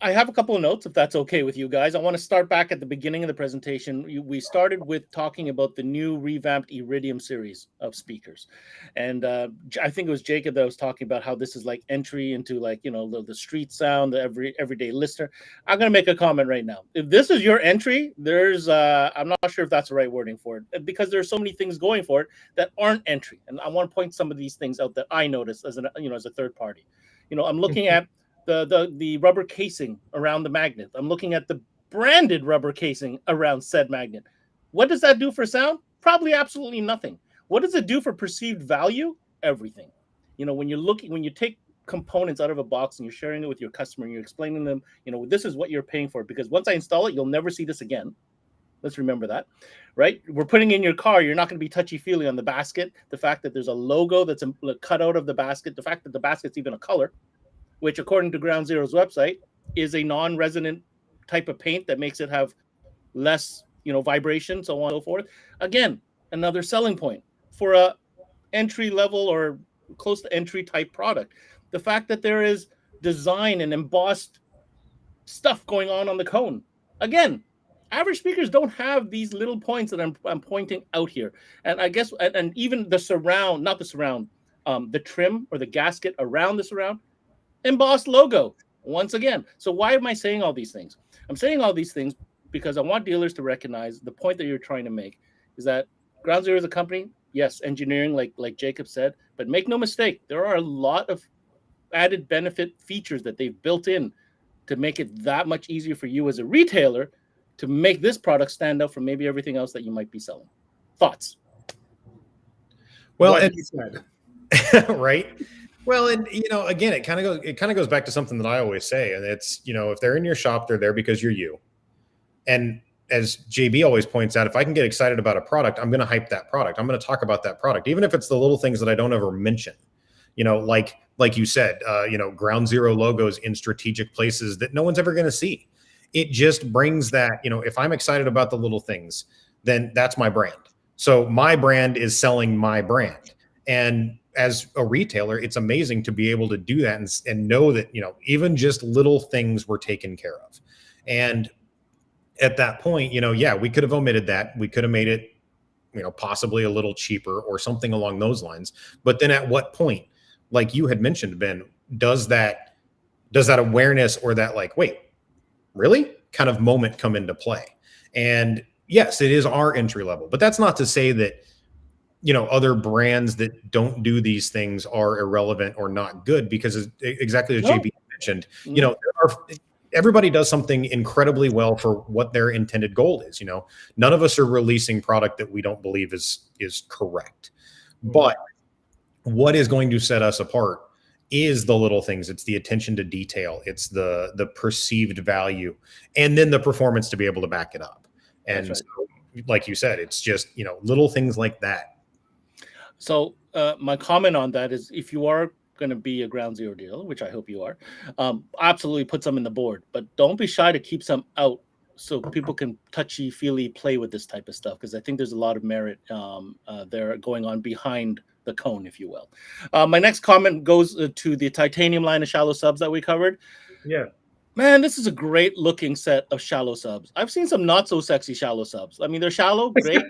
I have a couple of notes, if that's okay with you guys. I want to start back at the beginning of the presentation. We started with talking about the new revamped Iridium series of speakers. And I think it was Jacob that was talking about how this is like entry into the street sound, the everyday listener. I'm going to make a comment right now. If this is your entry, I'm not sure if that's the right wording for it, because there's so many things going for it that aren't entry. And I want to point some of these things out that I noticed as a third party. I'm looking at the rubber casing around the magnet. I'm looking at the branded rubber casing around said magnet. What does that do for sound? Probably absolutely nothing. What does it do for perceived value? Everything. When you take components out of a box and you're sharing it with your customer and you're explaining them, this is what you're paying for, because once I install it, you'll never see this again. Let's remember that, right? We're putting in your car. You're not going to be touchy-feely on the basket. The fact that there's a logo that's cut out of the basket, the fact that the basket's even a color, which according to Ground Zero's website is a non-resonant type of paint that makes it have less, vibration, so on and so forth. Again, another selling point for a entry level or close to entry type product. The fact that there is design and embossed stuff going on the cone. Again, average speakers don't have these little points that I'm pointing out here. And I guess, and even the surround, not the surround, the trim or the gasket around the surround, embossed logo once again. So why am I saying all these things? I'm saying all these things because I want dealers to recognize the point that you're trying to make is that Ground Zero is a company, yes, engineering, like Jacob said, but make no mistake, there are a lot of added benefit features that they've built in to make it that much easier for you as a retailer to make this product stand out from maybe everything else that you might be selling. Thoughts? Well, What and he said. right. Well, and again, it kind of goes back to something that I always say, and it's if they're in your shop, they're there because you're you. And as JB always points out, if I can get excited about a product, I'm going to hype that product. I'm going to talk about that product, even if it's the little things that I don't ever mention. Like you said, Ground Zero logos in strategic places that no one's ever going to see. It just brings that, if I'm excited about the little things, then that's my brand. So my brand is selling my brand. And as a retailer, it's amazing to be able to do that and know that, even just little things were taken care of. And at that point, we could have omitted that. We could have made it, possibly a little cheaper or something along those lines. But then at what point, like you had mentioned, Ben, does that awareness or that wait, really kind of moment come into play? And yes, it is our entry level, but that's not to say that, other brands that don't do these things are irrelevant or not good, because exactly as JB mentioned, everybody does something incredibly well for what their intended goal is. None of us are releasing product that we don't believe is correct. But what is going to set us apart is the little things. It's the attention to detail. It's the perceived value, and then the performance to be able to back it up. And right. So, like you said, it's just, little things like that. So my comment on that is, if you are going to be a Ground Zero dealer, which I hope you are, absolutely put some in the board, but don't be shy to keep some out so people can touchy-feely play with this type of stuff, because I think there's a lot of merit there going on behind the cone, if you will. My next comment goes to the titanium line of shallow subs that we covered. Yeah. Man, this is a great looking set of shallow subs. I've seen some not so sexy shallow subs. I mean, they're shallow, great,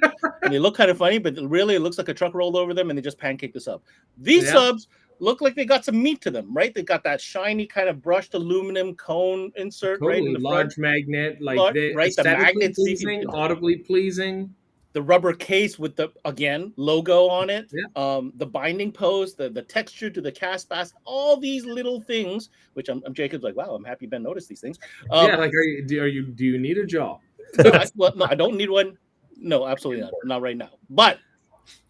and they look kind of funny, but really it looks like a truck rolled over them and they just pancaked the sub. These subs look like they got some meat to them, right? They got that shiny kind of brushed aluminum cone insert, Totally. right in the large front. magnet, The magnet pleasing, audibly pleasing. The rubber case with the, again, logo on it. Yeah. The binding post, the texture to the cast basket, all these little things, which I'm Jacob's like, wow, I'm happy Ben noticed these things. Do you need a job? No, I don't need one. No, absolutely not right now. But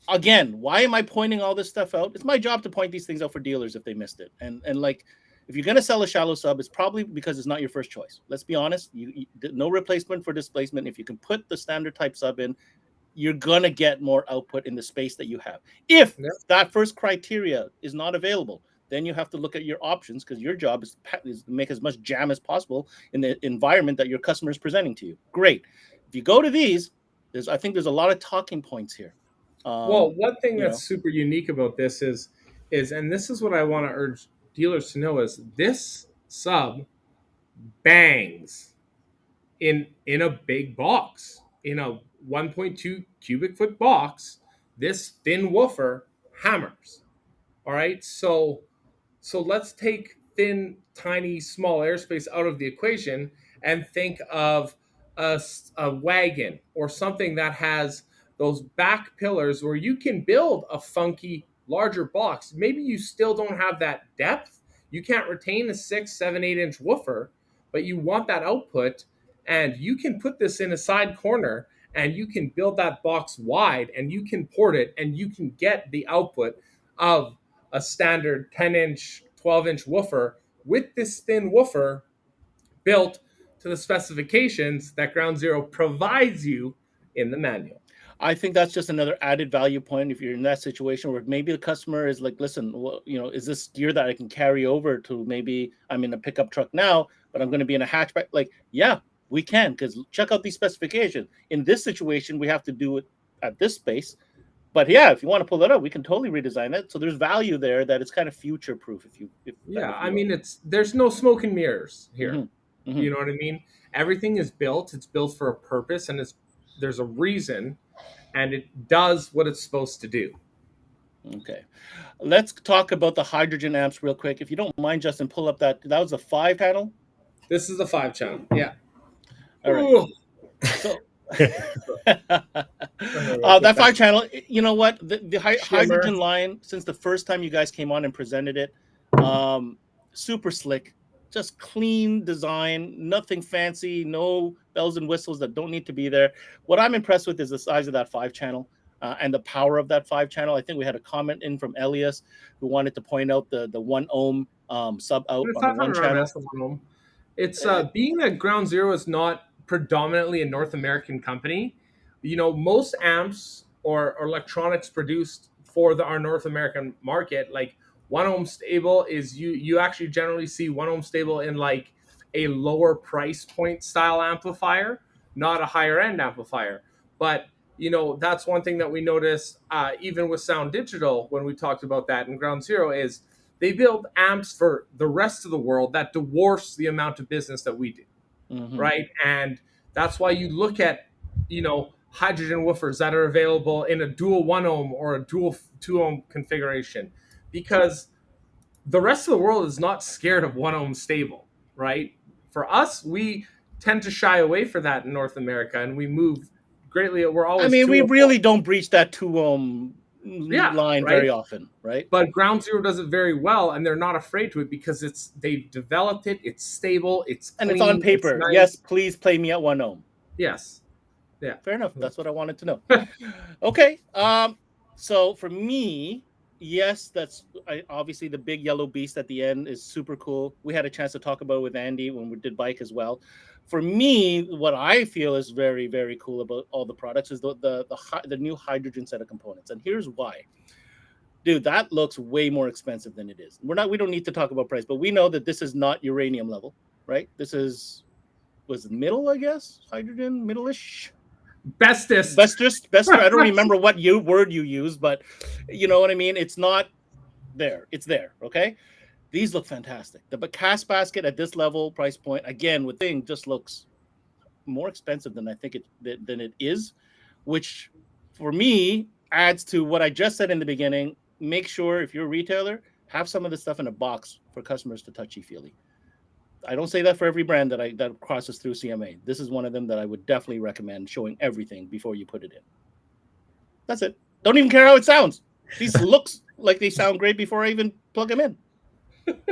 again, why am I pointing all this stuff out? It's my job to point these things out for dealers if they missed it. And if you're going to sell a shallow sub, it's probably because it's not your first choice. Let's be honest. You no replacement for displacement. If you can put the standard type sub in, you're going to get more output in the space that you have. If that first criteria is not available, then you have to look at your options, because your job is to make as much jam as possible in the environment that your customer is presenting to you. Great. If you go to these, I think there's a lot of talking points here. Well, one thing that's super unique about this is, and this is what I want to urge dealers to know, is this sub bangs in a big box, in a 1.2 cubic foot box. This thin woofer hammers. All right, so let's take thin, tiny, small airspace out of the equation and think of a wagon or something that has those back pillars where you can build a funky, larger box. Maybe you still don't have that depth. You can't retain a 6, 7, 8 inch woofer, but you want that output, and you can put this in a side corner and you can build that box wide and you can port it and you can get the output of a standard 10 inch, 12 inch woofer with this thin woofer built to the specifications that Ground Zero provides you in the manual. I think that's just another added value point if you're in that situation where maybe the customer is like, listen, well, is this gear that I can carry over to, maybe I'm in a pickup truck now, but I'm going to be in a hatchback? Like, yeah, we can, because check out these specifications. In this situation, we have to do it at this space. But yeah, if you want to pull it up, we can totally redesign it. So there's value there that it's kind of future proof. There's no smoke and mirrors here. Mm-hmm. Mm-hmm. You know what I mean? Everything is built. It's built for a purpose, and there's a reason, and it does what it's supposed to do. Okay, let's talk about the hydrogen amps real quick. If you don't mind, Justin, pull up that was a 5-channel. This is a 5-channel. Yeah. All right. So that 5-channel, you know what? The hydrogen line, since the first time you guys came on and presented it, super slick, just clean design, nothing fancy, no bells and whistles that don't need to be there. What I'm impressed with is the size of that 5-channel and the power of that 5-channel. I think we had a comment in from Elias who wanted to point out the 1 ohm sub out on the 1 channel. It's being that Ground Zero is not predominantly a North American company. Most amps or electronics produced for our North American market, like 1 ohm stable, is you actually generally see 1 ohm stable in like a lower price point style amplifier, not a higher end amplifier. But that's one thing that we noticed even with Sound Digital when we talked about that in Ground Zero, is they build amps for the rest of the world that dwarfs the amount of business that we do. Mm-hmm. Right. And that's why you look at, hydrogen woofers that are available in a dual 1 ohm or a dual 2 ohm configuration, because the rest of the world is not scared of 1 ohm stable. Right. For us, we tend to shy away from that in North America, and we move greatly. We're always, we really don't breach that 2 ohm line very often, right? But Ground Zero does it very well, and they're not afraid to it because they've developed it. It's stable. It's clean, and it's on paper. Nice. Yes, please play me at 1 ohm. Yes. Yeah. Fair enough. That's what I wanted to know. Okay. So for me, yes, obviously the big yellow beast at the end is super cool. We had a chance to talk about it with Andy when we did bike as well. For me, what I feel is very, very cool about all the products is the new hydrogen set of components. And here's why. Dude, that looks way more expensive than it is. We don't need to talk about price, but we know that this is not uranium level, right? This was middle, I guess, hydrogen, middle-ish. Bestest. I don't remember what word you used, but you know what I mean? It's not there. It's there, okay? These look fantastic. The cast basket at this level, price point, again, with thing just looks more expensive than I think than it is, which for me adds to what I just said in the beginning. Make sure if you're a retailer, have some of this stuff in a box for customers to touchy-feely. I don't say that for every brand that crosses through CMA. This is one of them that I would definitely recommend showing everything before you put it in. That's it. Don't even care how it sounds. These looks like they sound great before I even plug them in.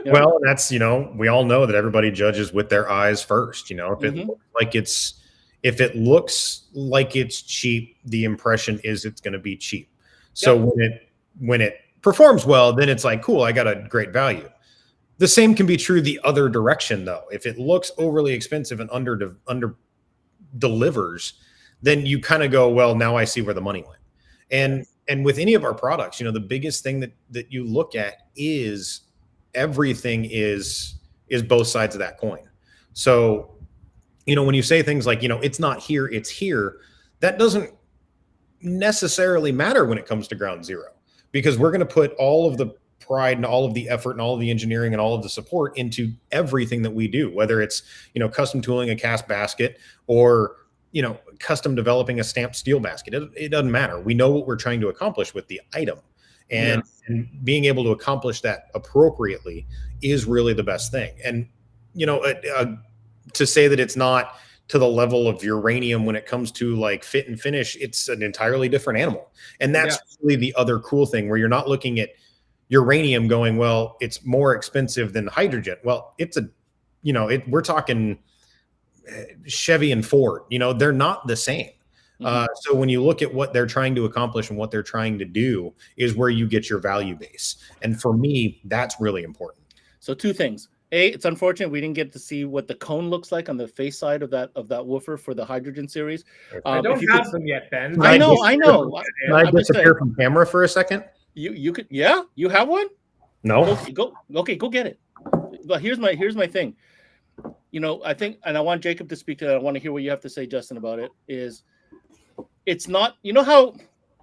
Well, that's, we all know that everybody judges with their eyes first. If it looks like it's cheap, the impression is it's going to be cheap. So when it performs well, then it's like, cool, I got a great value. The same can be true the other direction, though. If it looks overly expensive and under delivers, then you kind of go, well, now I see where the money went. And with any of our products, the biggest thing that you look at is everything is both sides of that coin. So, when you say things like, it's not here, it's here, that doesn't necessarily matter when it comes to Ground Zero, because we're going to put all of the pride and all of the effort and all of the engineering and all of the support into everything that we do, whether it's, custom tooling a cast basket or, custom developing a stamped steel basket. It doesn't matter. We know what we're trying to accomplish with the item, and being able to accomplish that appropriately is really the best thing. And, to say that it's not to the level of uranium when it comes to like fit and finish, it's an entirely different animal. And that's really the other cool thing, where you're not looking at uranium going, well, it's more expensive than hydrogen. Well, we're talking Chevy and Ford, they're not the same. So when you look at what they're trying to accomplish and what they're trying to do is where you get your value base. And for me, that's really important. So 2 things. It's unfortunate we didn't get to see what the cone looks like on the face side of that woofer for the Hydrogen series. I If don't you have could, them yet, Ben. Can I I know. Can I I'm just disappear saying. from camera for a second? You could, yeah, you have one. No. Go get it. But here's my thing. You know, I think, and I want Jacob to speak to that. I want to hear what you have to say, Justin, about it. It's not, you know how,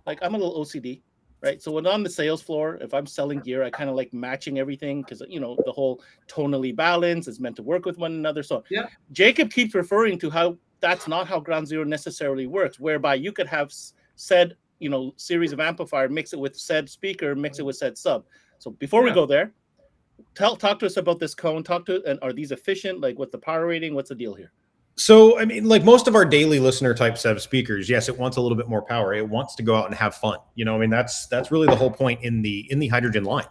like, I'm a little OCD, right? So when I'm on the sales floor, if I'm selling gear, I kind of like matching everything because, you know, the whole tonally balance is meant to work with one another. So yeah, Jacob keeps referring to how that's not how Ground Zero necessarily works, whereby you could have said, you know, series of amplifier, mix it with said speaker, mix it with said sub. So before we go there, talk to us about this cone. And are these efficient? Like, what's the power rating? What's the deal here? So, I mean, like most of our daily listener type set of speakers, yes, it wants a little bit more power. It wants to go out and have fun. You know, I mean, that's really the whole point in the Hydrogen line.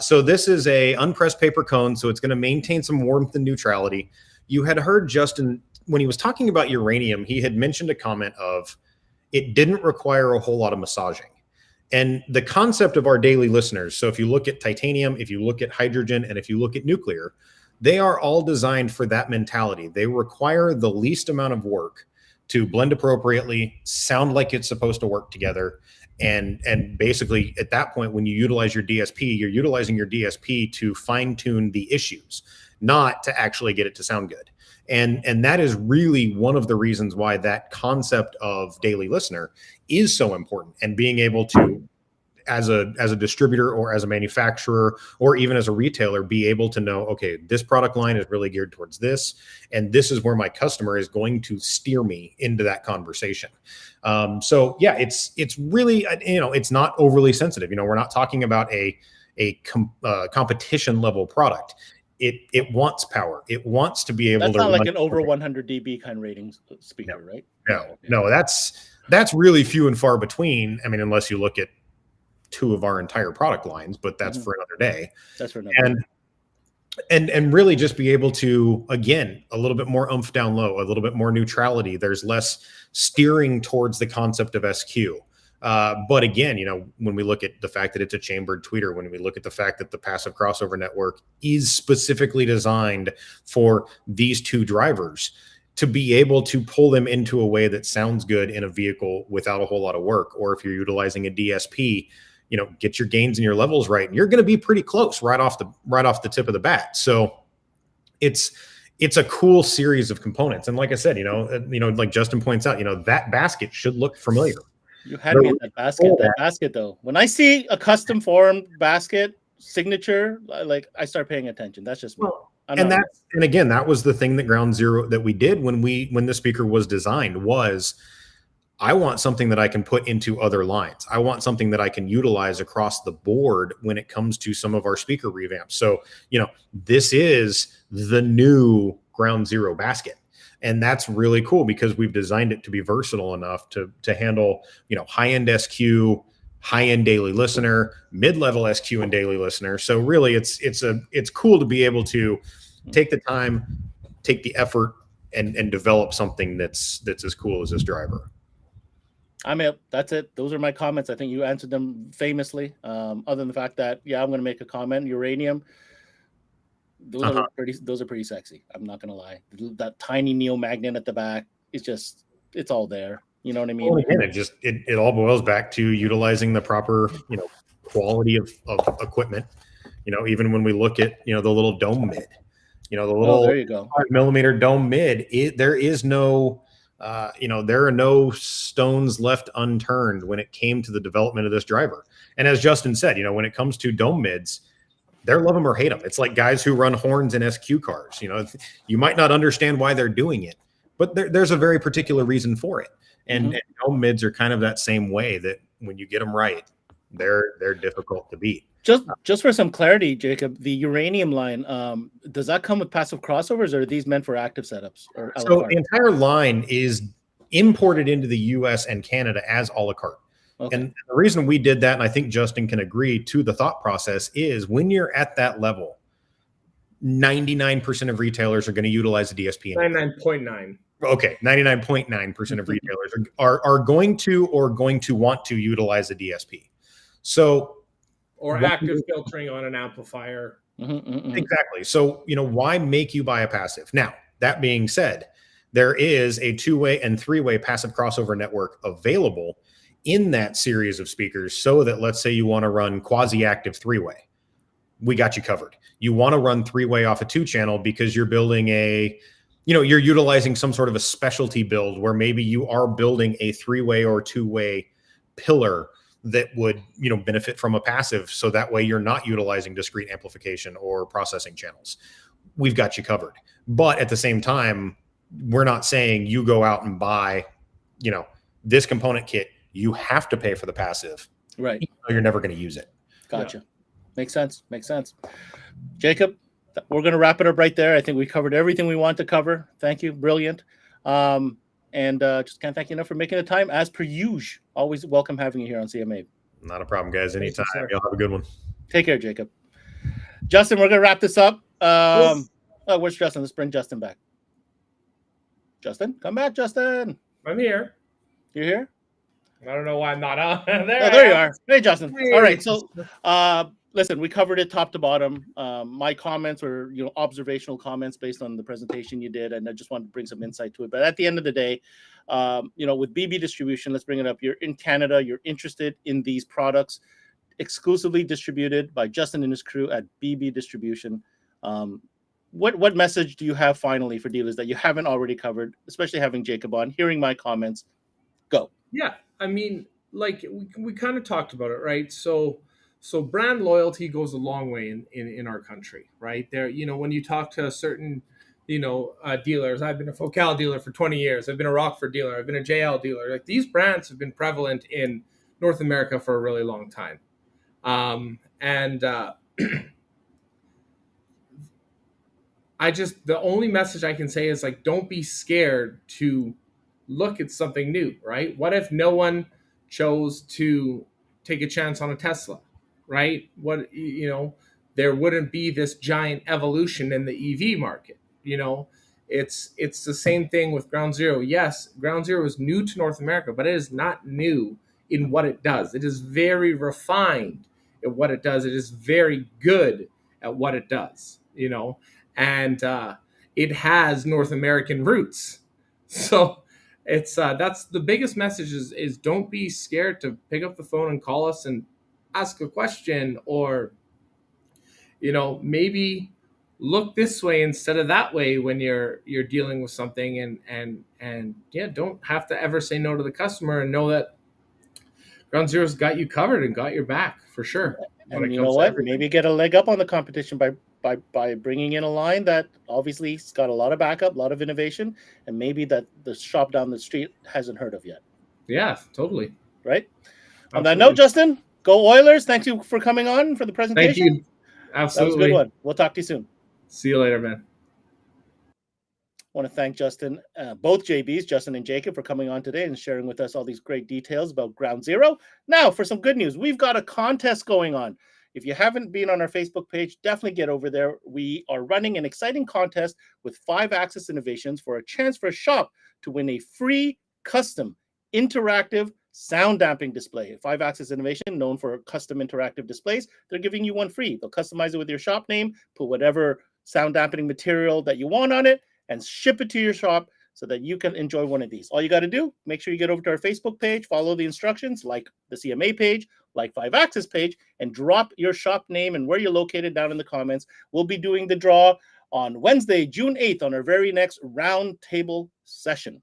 So this is a unpressed paper cone, so it's going to maintain some warmth and neutrality. You had heard Justin when he was talking about uranium, he had mentioned a comment of it didn't require a whole lot of massaging. And the concept of our daily listeners, so if you look at titanium, if you look at hydrogen, and if you look at nuclear, they are all designed for that mentality. They require the least amount of work to blend appropriately, sound like it's supposed to work together. And basically at that point, when you utilize your DSP, you're utilizing your DSP to fine tune the issues, not to actually get it to sound good. And that is really one of the reasons why that concept of daily listener is so important, and being able to, as a distributor or as a manufacturer or even as a retailer, be able to know, okay, this product line is really geared towards this, and this is where my customer is going to steer me into that conversation. So yeah, it's really, you know, it's not overly sensitive. You know, we're not talking about a competition level product. It wants power. It wants to be able That's to. That's not like an over 100 dB kind of rating speaker, right? No, that's really few and far between. I mean, unless you look at two of our entire product lines, but that's for another day. That's for another day. And really just be able to, again, a little bit more oomph down low, a little bit more neutrality. There's less steering towards the concept of SQ. But again, you know, when we look at the fact that it's a chambered tweeter, when we look at the fact that the passive crossover network is specifically designed for these two drivers, to be able to pull them into a way that sounds good in a vehicle without a whole lot of work, or if you're utilizing a DSP, you know, get your gains and your levels right, and you're going to be pretty close right off the tip of the bat. So it's a cool series of components. And like I said, you know, like Justin points out, you know, that basket should look familiar. You had me at that basket. That basket, though, when I see a custom formed basket signature, like, I start paying attention. That's just me. And again, that was the thing that Ground Zero that we did when the speaker was designed was, I want something that I can put into other lines. I want something that I can utilize across the board when it comes to some of our speaker revamps. So, you know, this is the new Ground Zero basket. And that's really cool because we've designed it to be versatile enough to handle, you know, high-end SQ, high-end daily listener, mid-level SQ and daily listener. So really it's cool to be able to take the time, take the effort, and develop something that's as cool as this driver. I'm up. That's it. Those are my comments. I think you answered them famously. Other than the fact that, yeah, I'm going to make a comment. Uranium. Those are pretty sexy. I'm not going to lie. That tiny Neo magnet at the back is just, it's all there. You know what I mean? Well, again, it all boils back to utilizing the proper, you know, quality of equipment. You know, even when we look at, you know, the little dome mid, you know, the little there you go. 5mm dome mid, there is no, you know, there are no stones left unturned when it came to the development of this driver. And as Justin said, you know, when it comes to dome mids, they're love them or hate them. It's like guys who run horns in SQ cars. You know, you might not understand why they're doing it, but there's a very particular reason for it. And dome mids are kind of that same way, that when you get them right, they're difficult to beat. Just for some clarity, Jacob, the Uranium line, does that come with passive crossovers, or are these meant for active setups? So the entire line is imported into the US and Canada as a la carte. Okay. And the reason we did that, and I think Justin can agree to the thought process, is when you're at that level, 99% of retailers are going to utilize a DSP. 99.9. Okay, 99.9% of retailers are going to want to utilize a DSP. So, or active filtering on an amplifier. Exactly. So, why make you buy a passive? Now, that being said, there is a 2-way and 3-way passive crossover network available in that series of speakers, so that, let's say you want to run quasi-active 3-way. We got you covered. You want to run 3-way off a 2-channel because you're building you're utilizing some sort of a specialty build where maybe you are building a 3-way or 2-way pillar that would, benefit from a passive. So that way you're not utilizing discrete amplification or processing channels. We've got you covered. But at the same time, we're not saying you go out and buy, this component kit. You have to pay for the passive. Right. Even though you're never going to use it. Gotcha. Yeah. Makes sense. Jacob, we're going to wrap it up right there. I think we covered everything we want to cover. Thank you. Brilliant. And just can't thank you enough for making the time. As per usual, always welcome having you here on CMA. Not a problem, guys. Anytime. You'll have a good one. Take care, Jacob. Justin, we're going to wrap this up. Where's Justin? Let's bring Justin back. Justin, come back, Justin. I'm here. You're here? I don't know why I'm not on. There you are. Hey, Justin. All right. So, listen, we covered it top to bottom. My comments were, observational comments based on the presentation you did, and I just wanted to bring some insight to it. But at the end of the day, with BB Distribution, let's bring it up. You're in Canada. You're interested in these products, exclusively distributed by Justin and his crew at BB Distribution. What message do you have finally for dealers that you haven't already covered, especially having Jacob on, hearing my comments? Go. Yeah. I mean, like we kind of talked about it, right? So brand loyalty goes a long way in our country, right? There, when you talk to certain, dealers, I've been a Focal dealer for 20 years. I've been a Rockford dealer. I've been a JL dealer. Like, these brands have been prevalent in North America for a really long time. The only message I can say is, like, don't be scared to look at something new, right? What if no one chose to take a chance on a Tesla, right? There wouldn't be this giant evolution in the EV market. It's the same thing with Ground Zero. Yes, Ground Zero is new to North America, but it is not new in what it does. It is very refined at what it does. It is very good at what it does, and it has North American roots. So it's that's the biggest message is don't be scared to pick up the phone and call us and ask a question, or maybe look this way instead of that way when you're dealing with something, and don't have to ever say no to the customer, and know that Ground Zero's got you covered and got your back for sure. And you know what? Maybe get a leg up on the competition by bringing in a line that obviously has got a lot of backup, a lot of innovation, and maybe that the shop down the street hasn't heard of yet. Yeah, totally. Right? Absolutely. On that note, Justin, go Oilers. Thank you for coming on for the presentation. Thank you. Absolutely. That was a good one. We'll talk to you soon. See you later, man. I want to thank Justin, both JBs, Justin and Jacob, for coming on today and sharing with us all these great details about Ground Zero. Now, for some good news, we've got a contest going on. If you haven't been on our Facebook page, definitely get over there. We are running an exciting contest with 5-Axis Innovations for a chance for a shop to win a free custom interactive sound damping display. 5-Axis Innovation, known for custom interactive displays, they're giving you one free. They'll customize it with your shop name, put whatever sound dampening material that you want on it, and ship it to your shop so that you can enjoy one of these. All you got to do, make sure you get over to our Facebook page, follow the instructions, like the CMA page, like 5-Axis page, and drop your shop name and where you're located down in the comments. We'll be doing the draw on Wednesday, June 8th, on our very next roundtable session.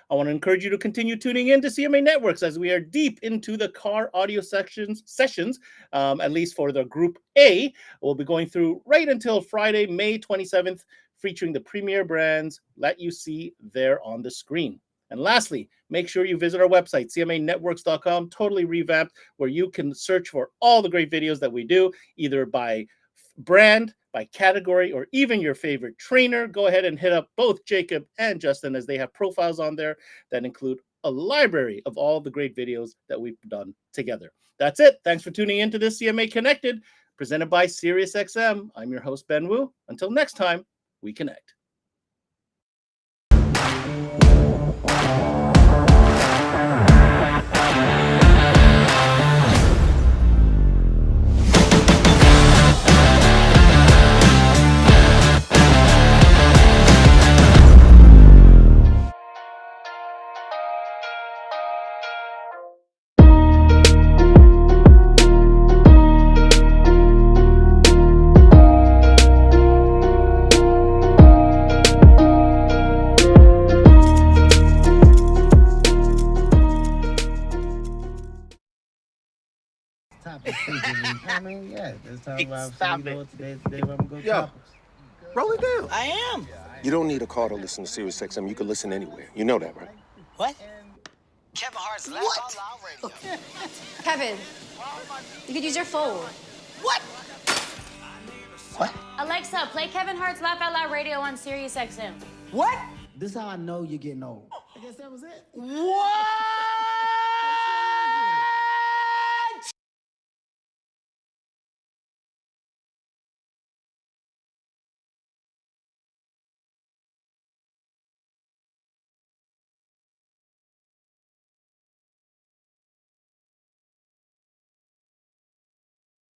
I want to encourage you to continue tuning in to CMA Networks as we are deep into the car audio sessions, at least for the Group A. We'll be going through right until Friday, May 27th, featuring the premier brands that you see there on the screen. And lastly, make sure you visit our website, cmanetworks.com, totally revamped, where you can search for all the great videos that we do, either by brand, by category, or even your favorite trainer. Go ahead and hit up both Jacob and Justin, as they have profiles on there that include a library of all the great videos that we've done together. That's it. Thanks for tuning into this CMA Connected, presented by SiriusXM. I'm your host, Ben Wu. Until next time, we connect. I mean, yeah. This time around, Stop you know, it. today's the day where I'm gonna go Yo. choppers. Roll it down. I am. You don't need a car to listen to Sirius XM. You can listen anywhere. You know that, right? What? Kevin Hart's Laugh Out Loud Radio. Kevin, you could use your phone. What? What? Alexa, play Kevin Hart's Laugh Out Loud Radio on Sirius XM. What? This is how I know you're getting old. I guess that was it. What?